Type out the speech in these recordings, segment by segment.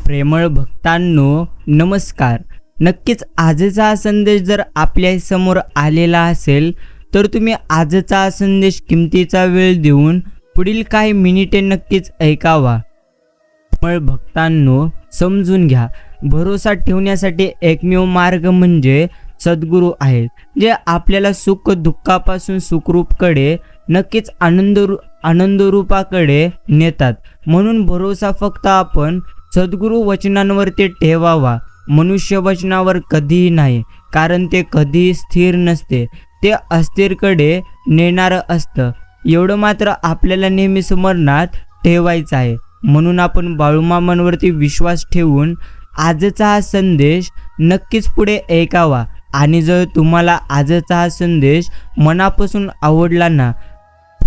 प्रेमळ भक्तांनो नमस्कार. नक्कीच आजचा हा संदेश जर आपल्या समोर आलेला असेल तर तुम्ही आजचा हा संदेश किमतीचा वेळ देऊन पुढील काही मिनिटे नक्कीच ऐकावा. प्रेमळ भक्तांनो समजून घ्या, भरोसा ठेवण्यासाठी एकमेव मार्ग म्हणजे सद्गुरू आहेत, जे आपल्याला सुख दुःखापासून सुखरूपकडे नक्कीच आनंदरूपाकडे नेतात. म्हणून भरोसा फक्त आपण सद्गुरू वचनांवरती ठेवावा, मनुष्य वचनावर कधीही नाही, कारण ते कधीही स्थिर नसते, ते अस्थिरकडे नेणारं असतं. एवढं मात्र आपल्याला नेहमी स्मरणात ठेवायचं आहे. म्हणून आपण बाळूमामांवरती विश्वास ठेवून आजचा हा संदेश नक्कीच पुढे ऐकावा. आणि जर तुम्हाला आजचा हा संदेश मनापासून आवडला ना,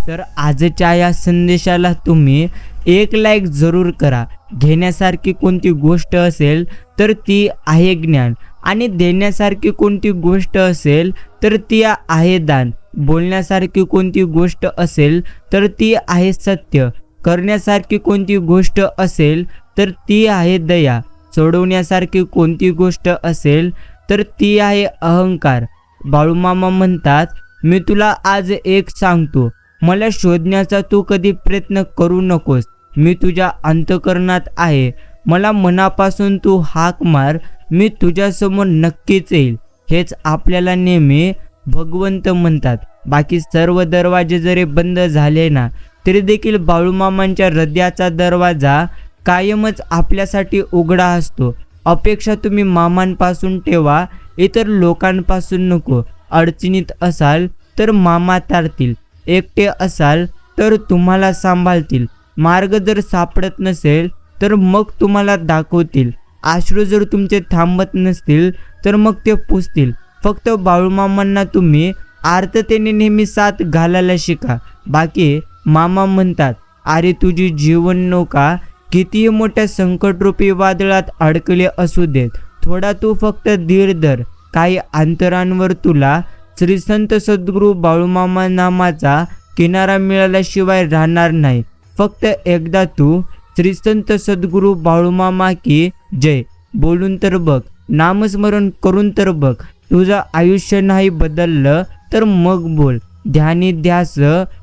तर आजच्या या संदेशाला तुम्ही एक लाईक जरूर करा. घेण्यासारखी कोणती गोष्ट असेल तर ती आहे ज्ञान, आणि देण्यासारखी कोणती गोष्ट असेल तर ती आहे दान. बोलण्यासारखी कोणती गोष्ट असेल तर ती आहे सत्य. करण्यासारखी कोणती गोष्ट असेल तर ती आहे दया. सोडवण्यासारखी कोणती गोष्ट असेल तर ती आहे अहंकार. बाळूमामा म्हणतात, मी तुला आज एक सांगतो, मला शोधण्याचा तू कधी प्रयत्न करू नकोस. मी तुझ्या अंतःकरणात आहे. मला मनापासून तू हाक मार, मी तुझ्यासमोर नक्कीच येईल. हेच आपल्याला नेहमी भगवंत म्हणतात. बाकी सर्व दरवाजे जरी बंद झाले ना, तरी देखील बाळूमामांच्या हृदयाचा दरवाजा कायमच आपल्यासाठी उघडा असतो. अपेक्षा तुम्ही मामांपासून ठेवा, इतर लोकांपासून नको. अडचणीत असाल तर मामा तारतील, एकटे असाल तर तुम्हाला सांभाळतील. मार्ग जर सापडत नसेल तर मग तुम्हाला दाखवतील. अश्रू जर तुमचे थांबत नसतील तर मग ते पुसतील. फक्त बाळूमामांना तुम्ही आर्ततेने नेहमी साथ घालायला शिका. बाकी मामा म्हणतात, अरे तुझी जीवन नौका कितीही मोठ्या संकटरूपी वादळात अडकले असू देत, थोडा तू फक्त धीर धर. काही अंतरांवर तुला श्री संत सद्गुरू बाळूमामा नामाचा किनारा मिळाल्याशिवाय राहणार नाही. फक्त एकदा तू श्री संत सद्गुरू बाळूमामा की जय बोलून तर बघ, नामस्मरण करून तर बघ. तुझं आयुष्य नाही बदललं तर मग बोल. ध्यानी ध्यास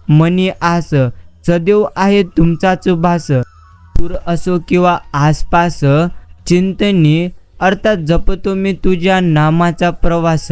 मनी आस, सदैव आहे तुमचाच भास. दूर असो किंवा आसपास चिंतनी, अर्थात जपतो मी तुझ्या नामाचा प्रवास.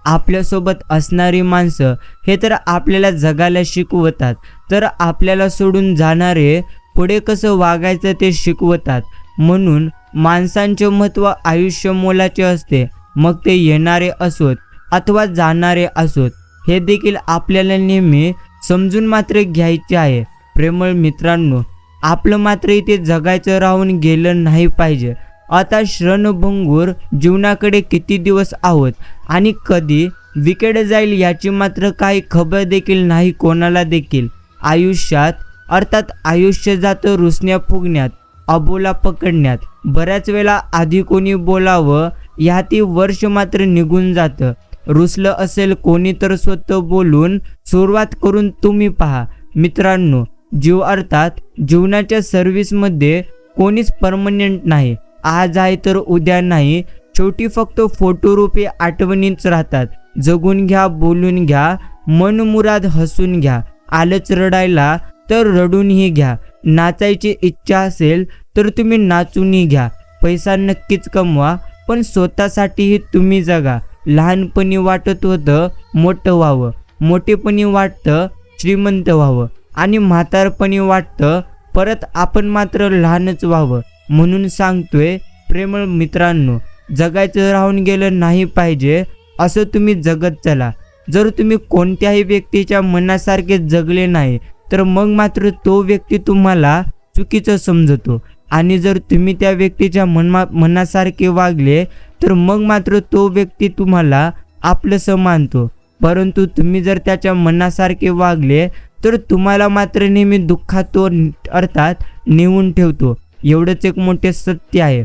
आपल्यासोबत असणारी माणसं हे तर आपल्याला जगायला शिकवतात, तर आपल्याला सोडून जाणारे पुढे कसं वागायचं ते शिकवतात. म्हणून माणसांचे महत्त्व आयुष्य मोलाचे असते, मग ते येणारे असोत अथवा जाणारे असोत. हे देखील आपल्याला नेहमी समजून मात्र घ्यायचे आहे. प्रेमळ मित्रांनो, आपलं मात्र इथे जगायचं राहून गेलं नाही पाहिजे. आता क्षणभंगूर जीवनाकडे किती दिवस आहोत आणि कधी विकेट जाईल याची मात्र काही खबर देखील नाही कोणाला देखील. आयुष्यात अर्थात आयुष्य जातं रुसण्या फुगण्यात, अबोला पकडण्यात. बऱ्याच वेळा आधी कोणी बोलावं यातही वर्ष मात्र निघून जातं. रुसलं असेल कोणी तर स्वतः बोलून सुरुवात करून तुम्ही पहा. मित्रांनो, जीव अर्थात जीवनाच्या सर्व्हिसमध्ये कोणीच परमनंट नाही. आज आहे तर उद्या नाही. शेवटी फक्त फोटोरूपी आठवणीच राहतात. जगून घ्या, बोलून घ्या, मनमुराद हसून घ्या. आलंच रडायला तर रडूनही घ्या. नाचायची इच्छा असेल तर तुम्ही नाचूनही घ्या. पैसा नक्कीच कमवा, पण स्वतःसाठीही तुम्ही जगा. लहानपणी वाटत होतं मोठं व्हावं, मोठेपणी वाटतं श्रीमंत व्हावं, आणि म्हातारपणी वाटतं परत आपण मात्र लहानच व्हावं. म्हणून सांगतोय प्रेमळ मित्रांनो, जगायचं राहून गेलं नाही पाहिजे असं तुम्ही जगत चला. जर तुम्ही कोणत्याही व्यक्तीच्या मनासारखे जगले नाही तर मग मात्र तो व्यक्ती तुम्हाला चुकीचं समजतो, आणि जर तुम्ही त्या व्यक्तीच्या मनासारखे वागले तर मग मात्र तो व्यक्ती तुम्हाला आपलंसं मानतो. परंतु तुम्ही जर त्याच्या मनासारखे वागले तर तुम्हाला मात्र नेहमी दुःखात तो अर्थात नेऊन ठेवतो. एवढंच एक मोठे सत्य आहे.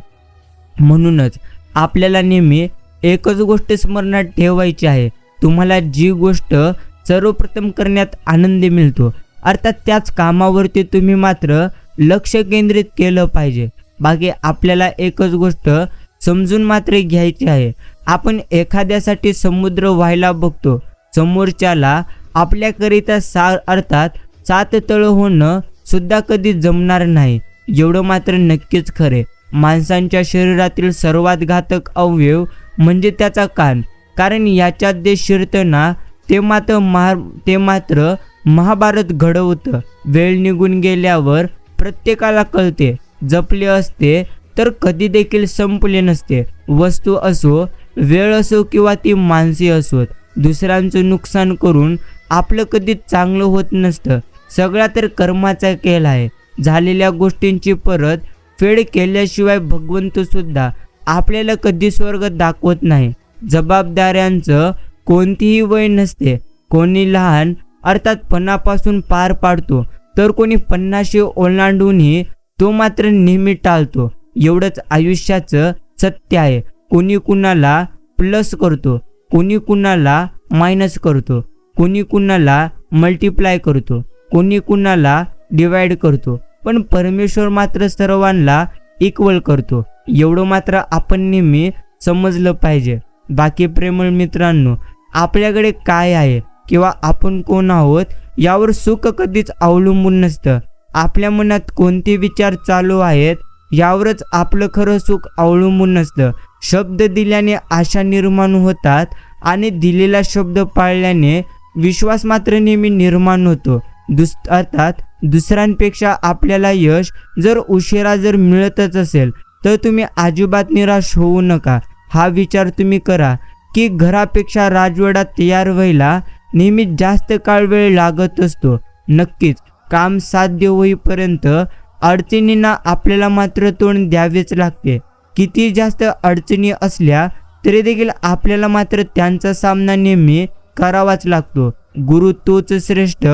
म्हणूनच आपल्याला नेहमी एकच गोष्ट स्मरणात ठेवायची आहे. तुम्हाला जी गोष्ट सर्वप्रथम करण्यात आनंद मिळतो, अर्थात त्याच कामावरती तुम्ही मात्र लक्ष केंद्रित केलं पाहिजे. बाकी आपल्याला एकच गोष्ट समजून मात्र घ्यायची आहे, आपण एखाद्यासाठी समुद्र व्हायला बघतो, समोरच्याला आपल्याकरिता अर्थात 7 तळ होणं सुद्धा कधी जमणार नाही, एवढं मात्र नक्कीच खरे. माणसांच्या शरीरातील सर्वात घातक अवयव म्हणजे त्याचा कान, कारण याच्यात जे शिरतं ना ते मात्र महाभारत घडवतं. वेळ निघून गेल्यावर प्रत्येकाला कळते, जपले असते तर कधी देखील संपले नसते. वस्तू असो, वेळ असो किंवा ती माणसे असोत, दुसऱ्यांचं नुकसान करून आपलं कधीच चांगलं होत नसतं. सगळा तर कर्माचा खेळ आहे. झालेल्या गोष्टींची परत फेड केल्याशिवाय भगवंत सुद्धा आपल्याला कधी स्वर्ग दाखवत नाही. जबाबदाऱ्यांचं कोणतीही वय नसते. कोणी लहान अर्थात पणापासून पार पाडतो, तर कोणी 50 ओलांडूनही तो मात्र नेहमी टाळतो. एवढंच आयुष्याचं सत्य आहे. कोणी कुणाला प्लस करतो, कोणी कुणाला मायनस करतो, कोणी कुणाला मल्टिप्लाय करतो, कोणी कुणाला डिवाइड करतो, पण परमेश्वर मात्र सर्वांना इक्वल करतो. एवढं मात्र आपण नेहमी समजलं पाहिजे. बाकी प्रेमळ मित्रांनो, आपल्याकडे काय आहे किंवा आपण कोण आहोत यावर सुख कधीच अवलंबून नसतं. आपल्या मनात कोणते विचार चालू आहेत यावरच आपलं खरं सुख अवलंबून नसतं. शब्द दिल्याने आशा निर्माण होतात आणि दिलेला शब्द पाळल्याने विश्वास मात्र नेहमी निर्माण होतो. अर्थात दुसऱ्यांपेक्षा आपल्याला यश जर उशिरा मिळतच असेल तर तुम्ही अजिबात निराश होऊ नका. हा विचार तुम्ही करा की घरापेक्षा राजवाडा तयार व्हायला नेहमी जास्त वेळ लागत असतो. नक्कीच काम साध्य होईपर्यंत अडचणींना आपल्याला मात्र तोंड द्यावेच लागते. किती जास्त अडचणी असल्या तरी देखील आपल्याला मात्र त्यांचा सामना नेहमी करावाच लागतो. गुरु तोच श्रेष्ठ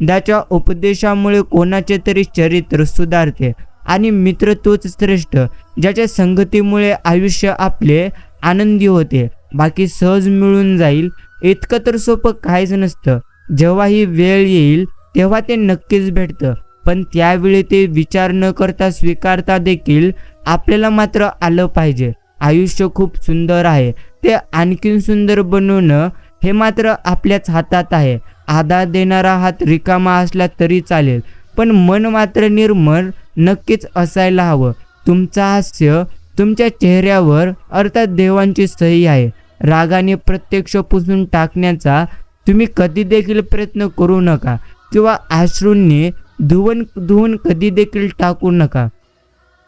ज्याच्या उपदेशामुळे कोणाचे तरी चरित्र सुधारते, आणि मित्र तोच श्रेष्ठ ज्याच्या संगतीमुळे आयुष्य आपले आनंदी होते. बाकी सहज मिळून जाईल इतकं तर सोपं काहीच नसतं. जेव्हा ही वेळ येईल तेव्हा ते नक्कीच भेटतं, पण त्यावेळी ते विचार न करता स्वीकारता देखील आपल्याला मात्र आलं पाहिजे. आयुष्य खूप सुंदर आहे, ते आणखीन सुंदर बनवणं हे मात्र आपल्याच हातात आहे. आधार देणारा हात रिकामा असला तरी चालेल, पण मन मात्र निर्मळ नक्कीच असायला हवं. तुमचं हास्य तुमच्या चेहऱ्यावर अर्थात देवांची सही आहे. रागाने प्रत्यक्ष पुसून टाकण्याचा तुम्ही कधी देखील प्रयत्न करू नका, किंवा अश्रूंनी धुवून कधी देखील टाकू नका.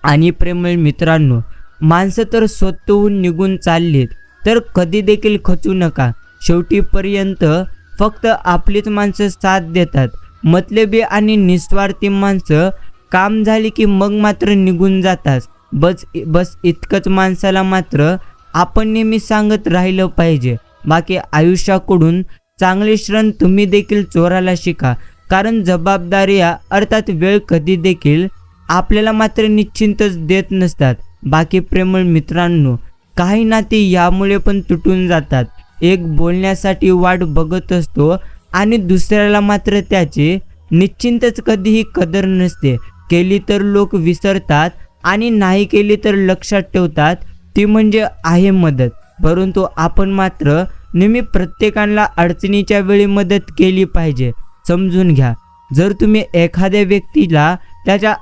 आणि प्रेमळ मित्रांनो, माणसं तर स्वतःहून निघून चाललीत तर कधी देखील खचू नका. शेवटीपर्यंत फक्त आपलीच माणसं साथ देतात. मतलबी आणि निस्वार्थी माणसं काम झाली की मग मात्र निघून जातात. बस इतकंच माणसाला मात्र आपण नेहमी सांगत राहिलं पाहिजे. बाकी आयुष्याकडून चांगले क्षण तुम्ही देखील चोरायला शिका, कारण जबाबदारी अर्थात वेळ कधी देखील आपल्याला मात्र निश्चिंतच देत नसतात. बाकी प्रेमळ मित्रांनो, काही नाती यामुळे पण तुटून जातात. एक बोलण्यासाठी वाट बघत असतो आणि दुसऱ्याला मात्र त्याची निश्चिंतच कधीही कदर नसते. केली तर लोक विसरतात आणि नाही केली तर लक्षात ठेवतात. ती म्हणजे आहे मदत. परंतु आपण मात्र नेहमी प्रत्येकाला अडचणीच्या वेळी मदत केली पाहिजे. समजून घ्या, जर तुम्ही एखाद्या व्यक्तीला त्याच्या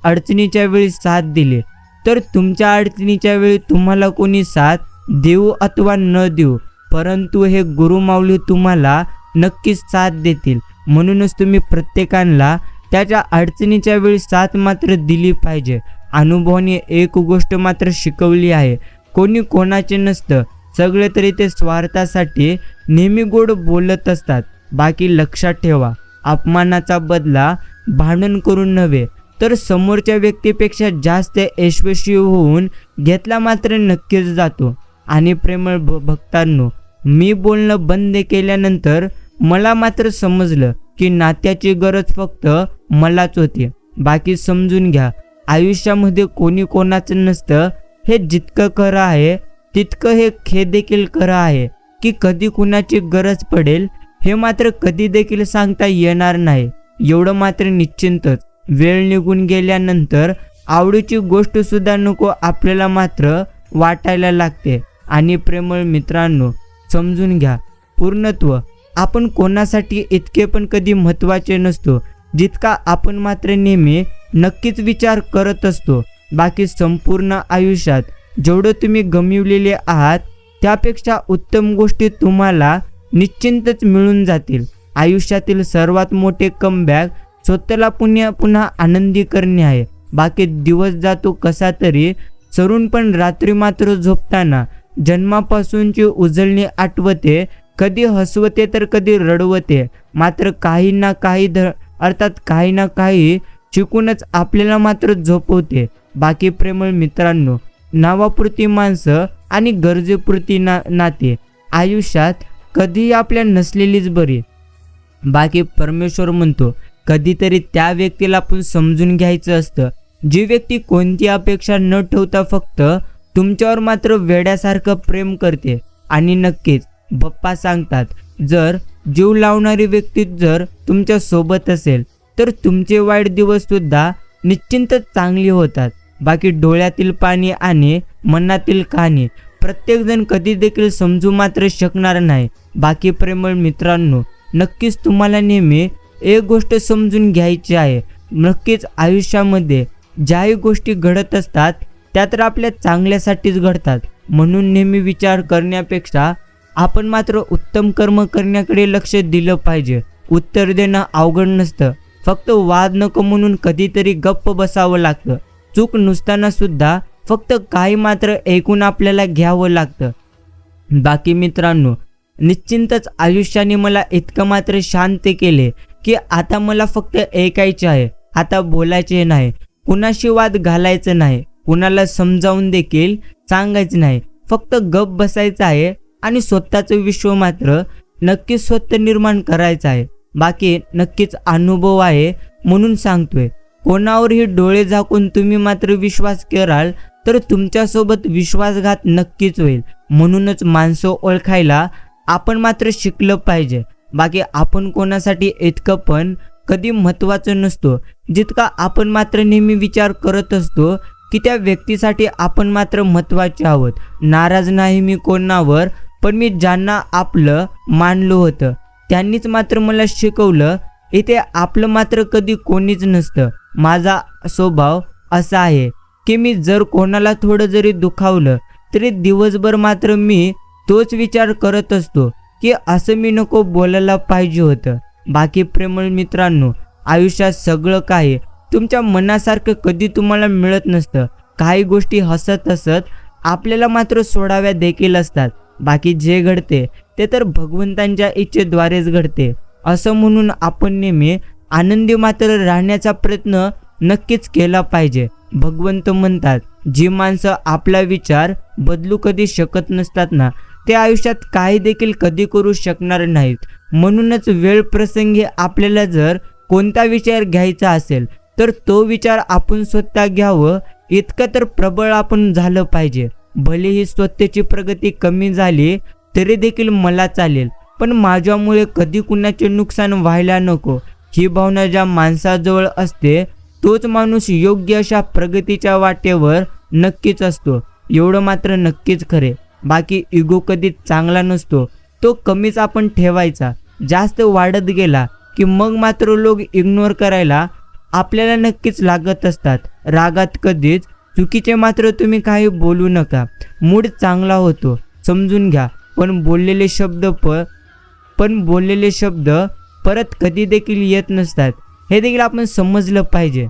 अडचणीच्या वेळी साथ दिली तर तुमच्या अडचणीच्या वेळी तुम्हाला कोणी साथ देऊ अथवा न देऊ, परंतु हे गुरुमाऊली तुम्हाला नक्कीच साथ देतील. म्हणूनच तुम्ही प्रत्येकाला त्याच्या अडचणीच्या वेळी साथ मात्र दिली पाहिजे. अनुभवाने एक गोष्ट मात्र शिकवली आहे, कोणी कोणाचे नसतं. सगळे तरी ते स्वार्थासाठी नेहमी गोड बोलत असतात. बाकी लक्षात ठेवा, अपमानाचा बदला भांडण करून नव्हे तर समोरच्या व्यक्तीपेक्षा जास्त यशस्वी होऊन घेतला मात्र नक्कीच जातो. आणि प्रेमळ भक्तांनो, मी बोलणं बंद केल्यानंतर मला मात्र समजलं की नात्याची गरज फक्त मलाच होती. बाकी समजून घ्या, आयुष्यामध्ये कोणी कोणाचं नसतं. हे जितकं खरं आहे तितकं हे देखील खरं आहे की कधी कुणाची गरज पडेल हे मात्र कधी देखील सांगता येणार नाही. एवढं मात्र निश्चिंतच, वेळ निघून गेल्यानंतर आवडीची गोष्ट सुद्धा नको आपल्याला मात्र वाटायला लागते. आणि प्रेमळ मित्रांनो, समजून घ्या, पूर्णत्व आपण कोणासाठी इतके पण कधी महत्त्वाचे नसतो जितका आपण मात्र नेहमी नक्कीच विचार करत असतो. बाकी संपूर्ण आयुष्यात जेवढं तुम्ही गमावलेले आहात त्यापेक्षा उत्तम गोष्टी तुम्हाला निश्चितच मिळून जातील. आयुष्यातील सर्वात मोठे कमबॅक स्वतःला पुन्हा आनंदी करणे आहे. बाकी दिवस जातो कसा तरी सरून, पण रात्री मात्र झोपताना जन्मापासूनची उजळणी आठवते, कधी हसवते तर कधी रडवते. मात्र काही ना काही शिकूनच आपल्याला मात्र झोपवते. बाकी प्रेमळ मित्रांनो, नावापुरती माणसं आणि गरजेपुरती नाते आयुष्यात कधीही आपल्या नसलेलीच बरी. बाकी परमेश्वर म्हणतो, कधीतरी त्या व्यक्तीला आपण समजून घ्यायचं असतं, जी व्यक्ती कोणती अपेक्षा न ठेवता फक्त तुमच्यावर मात्र वेड्यासारखं प्रेम करते. आणि नक्कीच बाप्पा सांगतात, जर जीव लावणारी व्यक्ती जर तुमच्या सोबत असेल तर तुमचे वाईट दिवस सुद्धा निश्चितच चांगली होतात. बाकी डोळ्यातील पाणी आणि मनातील कहाणी प्रत्येकजण कधी देखील समजू मात्र शकणार नाही. बाकी प्रेमळ मित्रांनो, नक्कीच तुम्हाला नेहमी एक गोष्ट समजून घ्यायची आहे, नक्कीच आयुष्यामध्ये ज्याही गोष्टी घडत असतात त्या तर आपल्या चांगल्यासाठीच घडतात. म्हणून नेहमी विचार करण्यापेक्षा आपण मात्र उत्तम कर्म करण्याकडे लक्ष दिलं पाहिजे. उत्तर देणं अवघड नसतं, फक्त वाद नको म्हणून कधीतरी गप्प बसावं लागतं. चूक नसताना सुद्धा फक्त काही मात्र ऐकून आपल्याला घ्यावं लागतं. बाकी मित्रांनो, निश्चितच आयुष्याने मला इतकं मात्र शांत केले की आता मला फक्त ऐकायचे आहे, आता बोलायचे नाही, कुणाशी वाद घालायचं नाही, कुणाला समजावून देखील सांगायचं नाही, फक्त गप बसायचं आहे आणि स्वतःचं विश्व मात्र नक्कीच स्वतः निर्माण करायचं आहे. बाकी नक्कीच अनुभव आहे म्हणून सांगतोय, कोणावरही डोळे झाकून तुम्ही मात्र विश्वास कराल तर तुमच्यासोबत विश्वासघात नक्कीच होईल. म्हणूनच माणसं ओळखायला आपण मात्र शिकलं पाहिजे. बाकी आपण कोणासाठी इतकं पण कधी महत्त्वाचं नसतो जितका आपण मात्र नेहमी विचार करत असतो की त्या व्यक्तीसाठी आपण मात्र महत्त्वाचे आहोत. नाराज नाही मी कोणावर, पण मी ज्यांना आपलं मानलं होतं त्यांनीच मात्र मला शिकवलं, इथे आपलं मात्र कधी कोणीच नसतं. माझा स्वभाव असा आहे की मी जर कोणाला थोडं जरी दुखावलं तरी दिवसभर मात्र मी तोच विचार करत असतो की असं मी नको बोलायला पाहिजे होतं. बाकी प्रेमळ मित्रांनो, आयुष्यात सगळं काही तुमच्या मनासारखं कधी तुम्हाला मिळत नसतं. काही गोष्टी हसत हसत आपल्याला मात्र सोडाव्या देखील असतात. बाकी जे घडते ते तर भगवंतांच्या इच्छेद्वारेच घडते. असं म्हणून आपण नेहमी आनंदी मात्र राहण्याचा प्रयत्न नक्कीच केला पाहिजे. भगवंत म्हणतात, जी माणसं आपला विचार बदलू कधी शकत नसतात ना, ते आयुष्यात काही देखील कधी करू शकणार नाहीत. म्हणूनच वेळ प्रसंगी आपल्याला जर कोणता विचार घ्यायचा असेल तर तो विचार आपण स्वतः घ्यावं, इतकं तर प्रबळ आपण झालं पाहिजे. भलेही स्वतःची प्रगती कमी झाली तरी देखील मला चालेल, पण माझ्यामुळे कधी कुणाचे नुकसान व्हायला नको. ही भावना ज्या माणसाजवळ असते तोच माणूस योग्य अशा प्रगतीच्या वाटेवर नक्कीच असतो, एवढं मात्र नक्कीच खरे. बाकी इगो कधीच चांगला नसतो, तो कमीच आपण ठेवायचा. जास्त वाढत गेला की मग मात्र लोक इग्नोर करायला आपल्याला नक्कीच लागत असतात. रागात कधीच चुकीचे मात्र तुम्ही काही बोलू नका, मूड चांगला होतो, समजून घ्या. पण बोललेले शब्द परत कधी देखील येत नसतात, हे देखील आपण समजलं पाहिजे.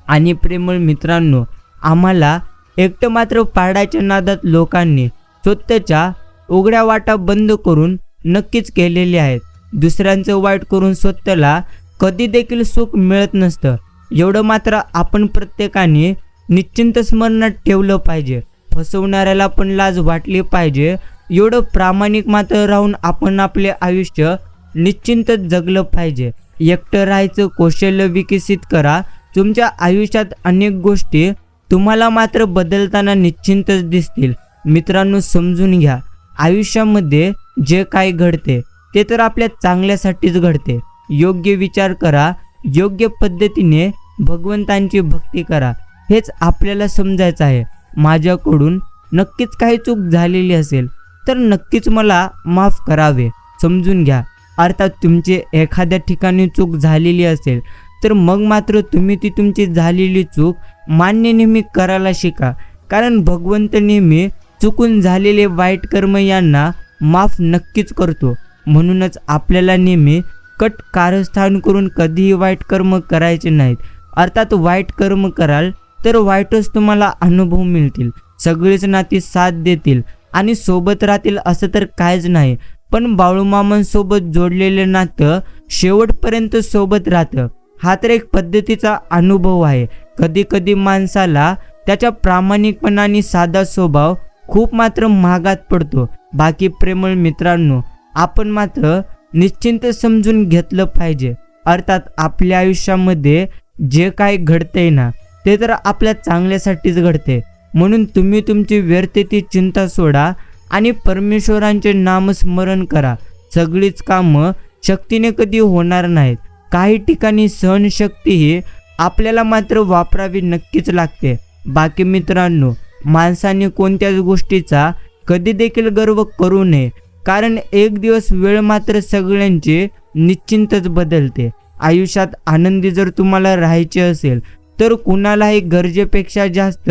आणि प्रेमळ मित्रांनो, आम्हाला एकटं मात्र पाडायच्या नादात लोकांनी स्वतःच्या उघड्या वाटा बंद करून नक्कीच केलेले आहेत. दुसऱ्यांचं वाईट करून स्वतःला कधी देखील सुख मिळत नसतं, एवढं मात्र आपण प्रत्येकाने निश्चिंत स्मरणात ठेवलं पाहिजे. फसवणाऱ्याला पण लाज वाटली पाहिजे, एवढं प्रामाणिक मात्र राहून आपण आपले आयुष्य निश्चिंतच जगलं पाहिजे. एकटं राहायचं कौशल्य विकसित करा. तुमच्या आयुष्यात अनेक गोष्टी तुम्हाला मात्र बदलताना निश्चिंतच दिसतील. मित्रांनो, समजून घ्या, आयुष्यामध्ये जे काही घडते ते तर आपल्या चांगल्यासाठीच घडते. योग्य विचार करा, योग्य पद्धतीने भगवंतांची भक्ती करा. हेच आपल्याला समजायचं आहे. माझ्याकडून नक्कीच काही चूक झालेली असेल तर नक्कीच मला माफ करावे, समजून घ्या. अर्थात तुमची एखाद्या ठिकाणी चूक झालेली असेल तर मग मात्र तुम्ही ती तुमची झालेली चूक मान्य नेहमी करायला शिका. कारण भगवंत नेहमी चुकून झालेले वाईट कर्म यांना माफ नक्कीच करतो. म्हणूनच आपल्याला नेहमी कट कारस्थान करून कधीही वाईट कर्म करायचे नाहीत. अर्थात वाईट कर्म कराल तर वाईटच तुम्हाला अनुभव मिळतील, सगळीच नाती साथ देतील आणि सोबत राहतील असं तर काहीच नाही. पण बाळूमामांसोबत जोडलेलं नातं शेवटपर्यंत सोबत राहतं, हा तर एक पद्धतीचा अनुभव आहे. कधी कधी माणसाला त्याच्या प्रामाणिकपणा आणि साधा स्वभाव खूप मात्र महागात पडतो. बाकी प्रेमळ मित्रांनो, आपण मात्र निश्चिंत समजून घेतलं पाहिजे. अर्थात आपल्या आयुष्यामध्ये जे काही घडतंय ना ते तर आपल्या चांगल्यासाठीच घडते. म्हणून तुम्ही तुमची व्यर्थ ती चिंता सोडा आणि परमेश्वरांचे नामस्मरण करा. सगळीच कामं शक्तीने कधी होणार नाहीत. काही ठिकाणी सहनशक्ती ही आपल्याला मात्र वापरावी नक्कीच लागते. बाकी मित्रांनो, माणसाने कोणत्याच गोष्टीचा कधी देखील गर्व करू नये, कारण एक दिवस वेळ मात्र सगळ्यांची निश्चिंतच बदलते. आयुष्यात आनंदी जर तुम्हाला राहायचे असेल तर कुणालाही गरजेपेक्षा जास्त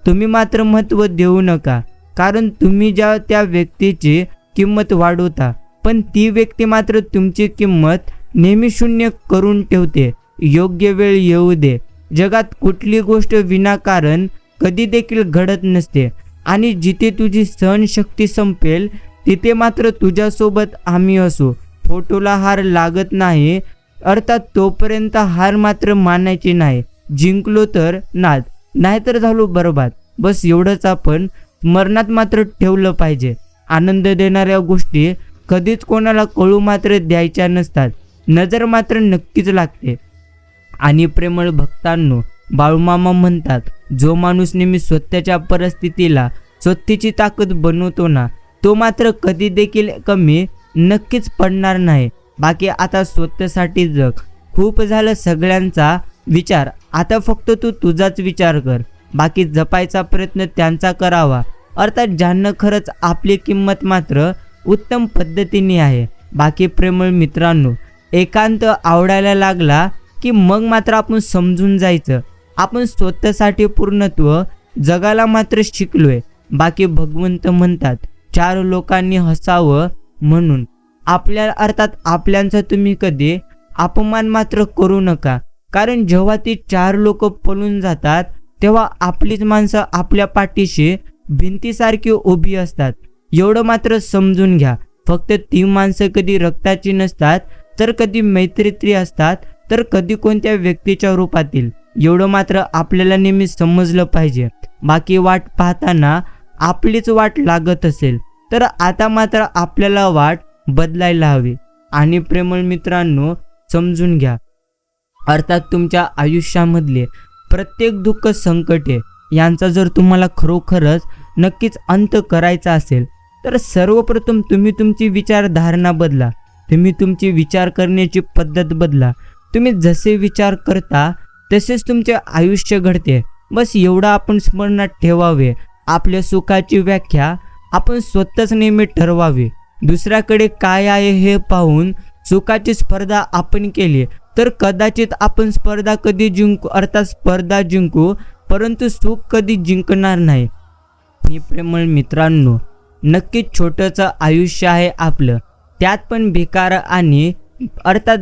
तुम्ही मात्र महत्त्व देऊ नका. कारण तुम्ही ज्या त्या व्यक्तीची किंमत वाढवता, पण ती व्यक्ती मात्र तुमची किंमत नेहमी शून्य करून ठेवते. योग्य वेळ येऊ दे. जगात कुठली गोष्ट विनाकारण कधी देखील घडत नसते आणि जिथे तुझी सहनशक्ती संपेल तिथे मात्र तुझ्यासोबत आम्ही असू. फोटोला हार लागत नाही, अर्थात तोपर्यंत हार मात्र मानायची नाही. जिंकलो तर नाद, नाहीतर झालो बरबाद. बस एवढंच आपण स्मरणात मात्र ठेवलं पाहिजे. आनंद देणाऱ्या गोष्टी कधीच कोणाला कळू मात्र द्यायच्या नसतात. नजर मात्र नक्कीच लागते. आणि प्रेमळ भक्तांनो, बाळूमामा म्हणतात, जो माणूस नेहमी स्वतःच्या परिस्थितीला स्वतःची ताकद बनवतो ना तो मात्र कधी देखील कमी नक्कीच पडणार नाही. बाकी आता स्वतःसाठी जग. खूप झालं सगळ्यांचा विचार, आता फक्त तू तुझाच विचार कर. बाकी जपायचा प्रयत्न त्यांचा करावा. अर्थात ज्यांना खरंच आपली किंमत मात्र उत्तम पद्धतीने आहे. बाकी प्रेमळ मित्रांनो, एकांत आवडायला लागला की मग मात्र आपण समजून जायचं आपण स्वतःसाठी पूर्णत्व जगाला मात्र शिकलोय. बाकी भगवंत म्हणतात, 4 लोकांनी हसावं म्हणून. आपल्या अर्थात आपल्यांचा तुम्ही कधी अपमान मात्र करू नका. कारण जेव्हा ती 4 लोक पळून जातात तेव्हा आपलीच माणसं आपल्या पाठीशी भिंतीसारखी उभी असतात. एवढं मात्र समजून घ्या. फक्त ती माणसं कधी रक्ताची नसतात, तर कधी मैत्रीत्री असतात, तर कधी कोणत्या व्यक्तीच्या रूपातील. एवढं मात्र आपल्याला नेहमी समजलं पाहिजे. बाकी वाट पाहताना आपलीच वाट लागत असेल तर आता मात्र आपल्याला वाट बदलायला हवी. आणि प्रेमळ मित्रांनो, समजून घ्या, अर्थात तुमच्या आयुष्यामधले प्रत्येक दुःख संकटे यांचा जर तुम्हाला खरोखरच नक्कीच अंत करायचा असेल तर सर्वप्रथम तुम्ही तुमची विचारधारणा बदला. तुम्ही तुमची विचार करण्याची पद्धत बदला. तुम्ही जसे विचार करता तसेच तुमचे आयुष्य घडते. बस एवढं आपण स्मरणात ठेवावे. आपल्या सुखाची व्याख्या आपण स्वतःच नेहमी ठरवावी. दुसऱ्याकडे काय आहे हे पाहून सुखाची स्पर्धा आपण केली तर कदाचित आपण स्पर्धा कधी जिंकू, अर्थात स्पर्धा जिंकू, परंतु सुख कधी जिंकणार नाही. आणि प्रेमळ मित्रांनो, नक्कीच छोटंसं आयुष्य आहे आपलं, त्यात पण भिकार आणि अर्थात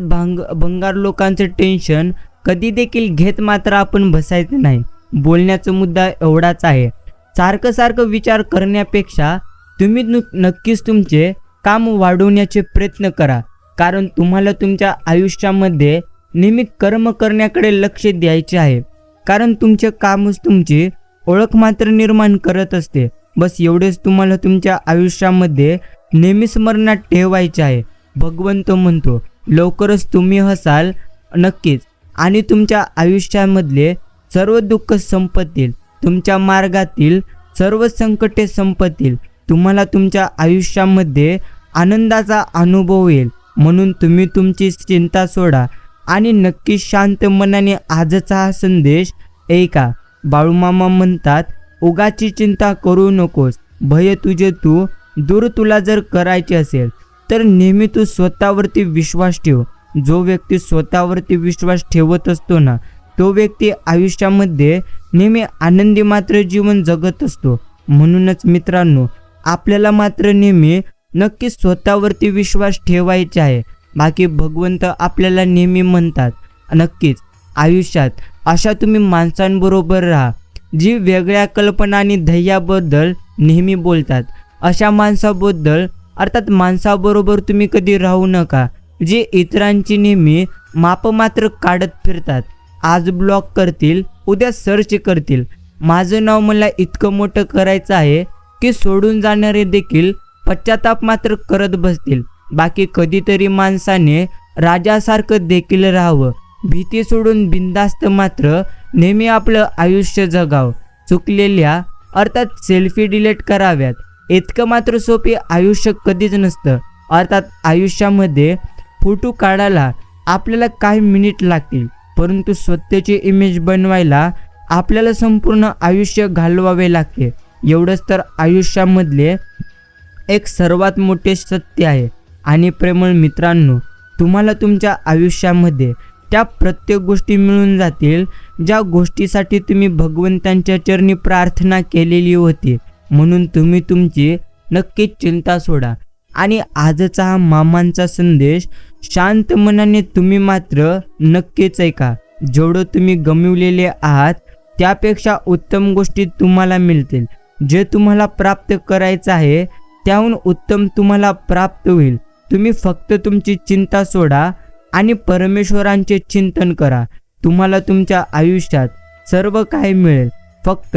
भंगार लोकांचं टेन्शन कधी देखील घेत मात्र आपण बसायचं नाही. बोलण्याचा मुद्दा एवढाच आहे, सारखं विचार करण्यापेक्षा तुम्ही नक्कीच तुमचे काम वाढवण्याचे प्रयत्न करा. कारण तुम्हाला तुमच्या आयुष्यामध्ये नेहमी कर्म करण्याकडे लक्ष द्यायचे आहे. कारण तुमचे कामच तुमची ओळख मात्र निर्माण करत असते. बस एवढेच तुम्हाला तुमच्या आयुष्यामध्ये नेहमी स्मरणात ठेवायचे आहे. भगवंत म्हणतो, लवकरच तुम्ही हसाल नक्कीच आणि तुमच्या आयुष्यामधले सर्व दुःख संपतील. तुमच्या मार्गातील सर्व संकटे संपतील. तुम्हाला तुमच्या आयुष्यामध्ये आनंदाचा अनुभव येईल. म्हणून तुम्ही तुमची चिंता सोडा आणि नक्की शांत मनाने आजचा हा संदेश ऐका. बाळूमामा म्हणतात, उगाची चिंता करू नकोस, भय तुझे तू दूर तुला जर करायचे असेल तर नेहमी तू स्वतःवरती विश्वास ठेव. जो व्यक्ती स्वतःवरती विश्वास ठेवत असतो ना, तो व्यक्ती आयुष्यामध्ये नेहमी आनंदी मात्र जीवन जगत असतो. म्हणूनच मित्रांनो, आपल्याला मात्र नेहमी नक्कीच स्वतःवरती विश्वास ठेवायचा आहे. बाकी भगवंत आपल्याला नेहमी म्हणतात, नक्कीच आयुष्यात अशा तुम्ही माणसांबरोबर राहा जी वेगळ्या कल्पना आणि ध्येयाबद्दल नेहमी बोलतात. अशा माणसाबद्दल अर्थात माणसाबरोबर तुम्ही कधी राहू नका जे इतरांची नेहमी माप मात्र काढत फिरतात. आज ब्लॉक करतील, उद्या सर्च करतील. माझं नाव मला इतकं मोठं करायचं आहे की सोडून जाणारे देखील पश्चाताप मात्र करत बसतील. बाकी कधीतरी माणसाने राजासारखं देखील राहावं, भीती सोडून बिनधास्त मात्र नेहमी आपलं आयुष्य जगावं. चुकलेल्या अर्थात सेल्फी डिलीट कराव्यात. इतकं मात्र सोपे आयुष्य कधीच नसतं. अर्थात आयुष्यामध्ये फोटो काढायला आपल्याला काही मिनिट लागतील, परंतु स्वतःची इमेज बनवायला आपल्याला संपूर्ण आयुष्य घालवावे लागते. एवढंच तर आयुष्यामधले एक सर्वात मोठे सत्य आहे. आणि प्रेमळ मित्रांनो, तुम्हाला तुमच्या आयुष्यामध्ये त्या प्रत्येक गोष्टी मिळून जातील ज्या गोष्टीसाठी तुम्ही भगवंतांच्या चरणी प्रार्थना केलेली होती. म्हणून तुम्ही तुमची नक्कीच चिंता सोडा. आणि आजचा हा मामांचा संदेश शांत मनाने तुम्ही मात्र नक्कीच ऐका. जेवढं तुम्ही गमावलेले आहात त्यापेक्षा उत्तम गोष्टी तुम्हाला मिळतील. जे तुम्हाला प्राप्त करायचं आहे त्याहून उत्तम तुम्हाला प्राप्त होईल. तुम्ही फक्त तुमची चिंता सोडा आणि परमेश्वरांचे चिंतन करा. तुम्हाला तुमच्या आयुष्यात सर्व काही मिळेल. फक्त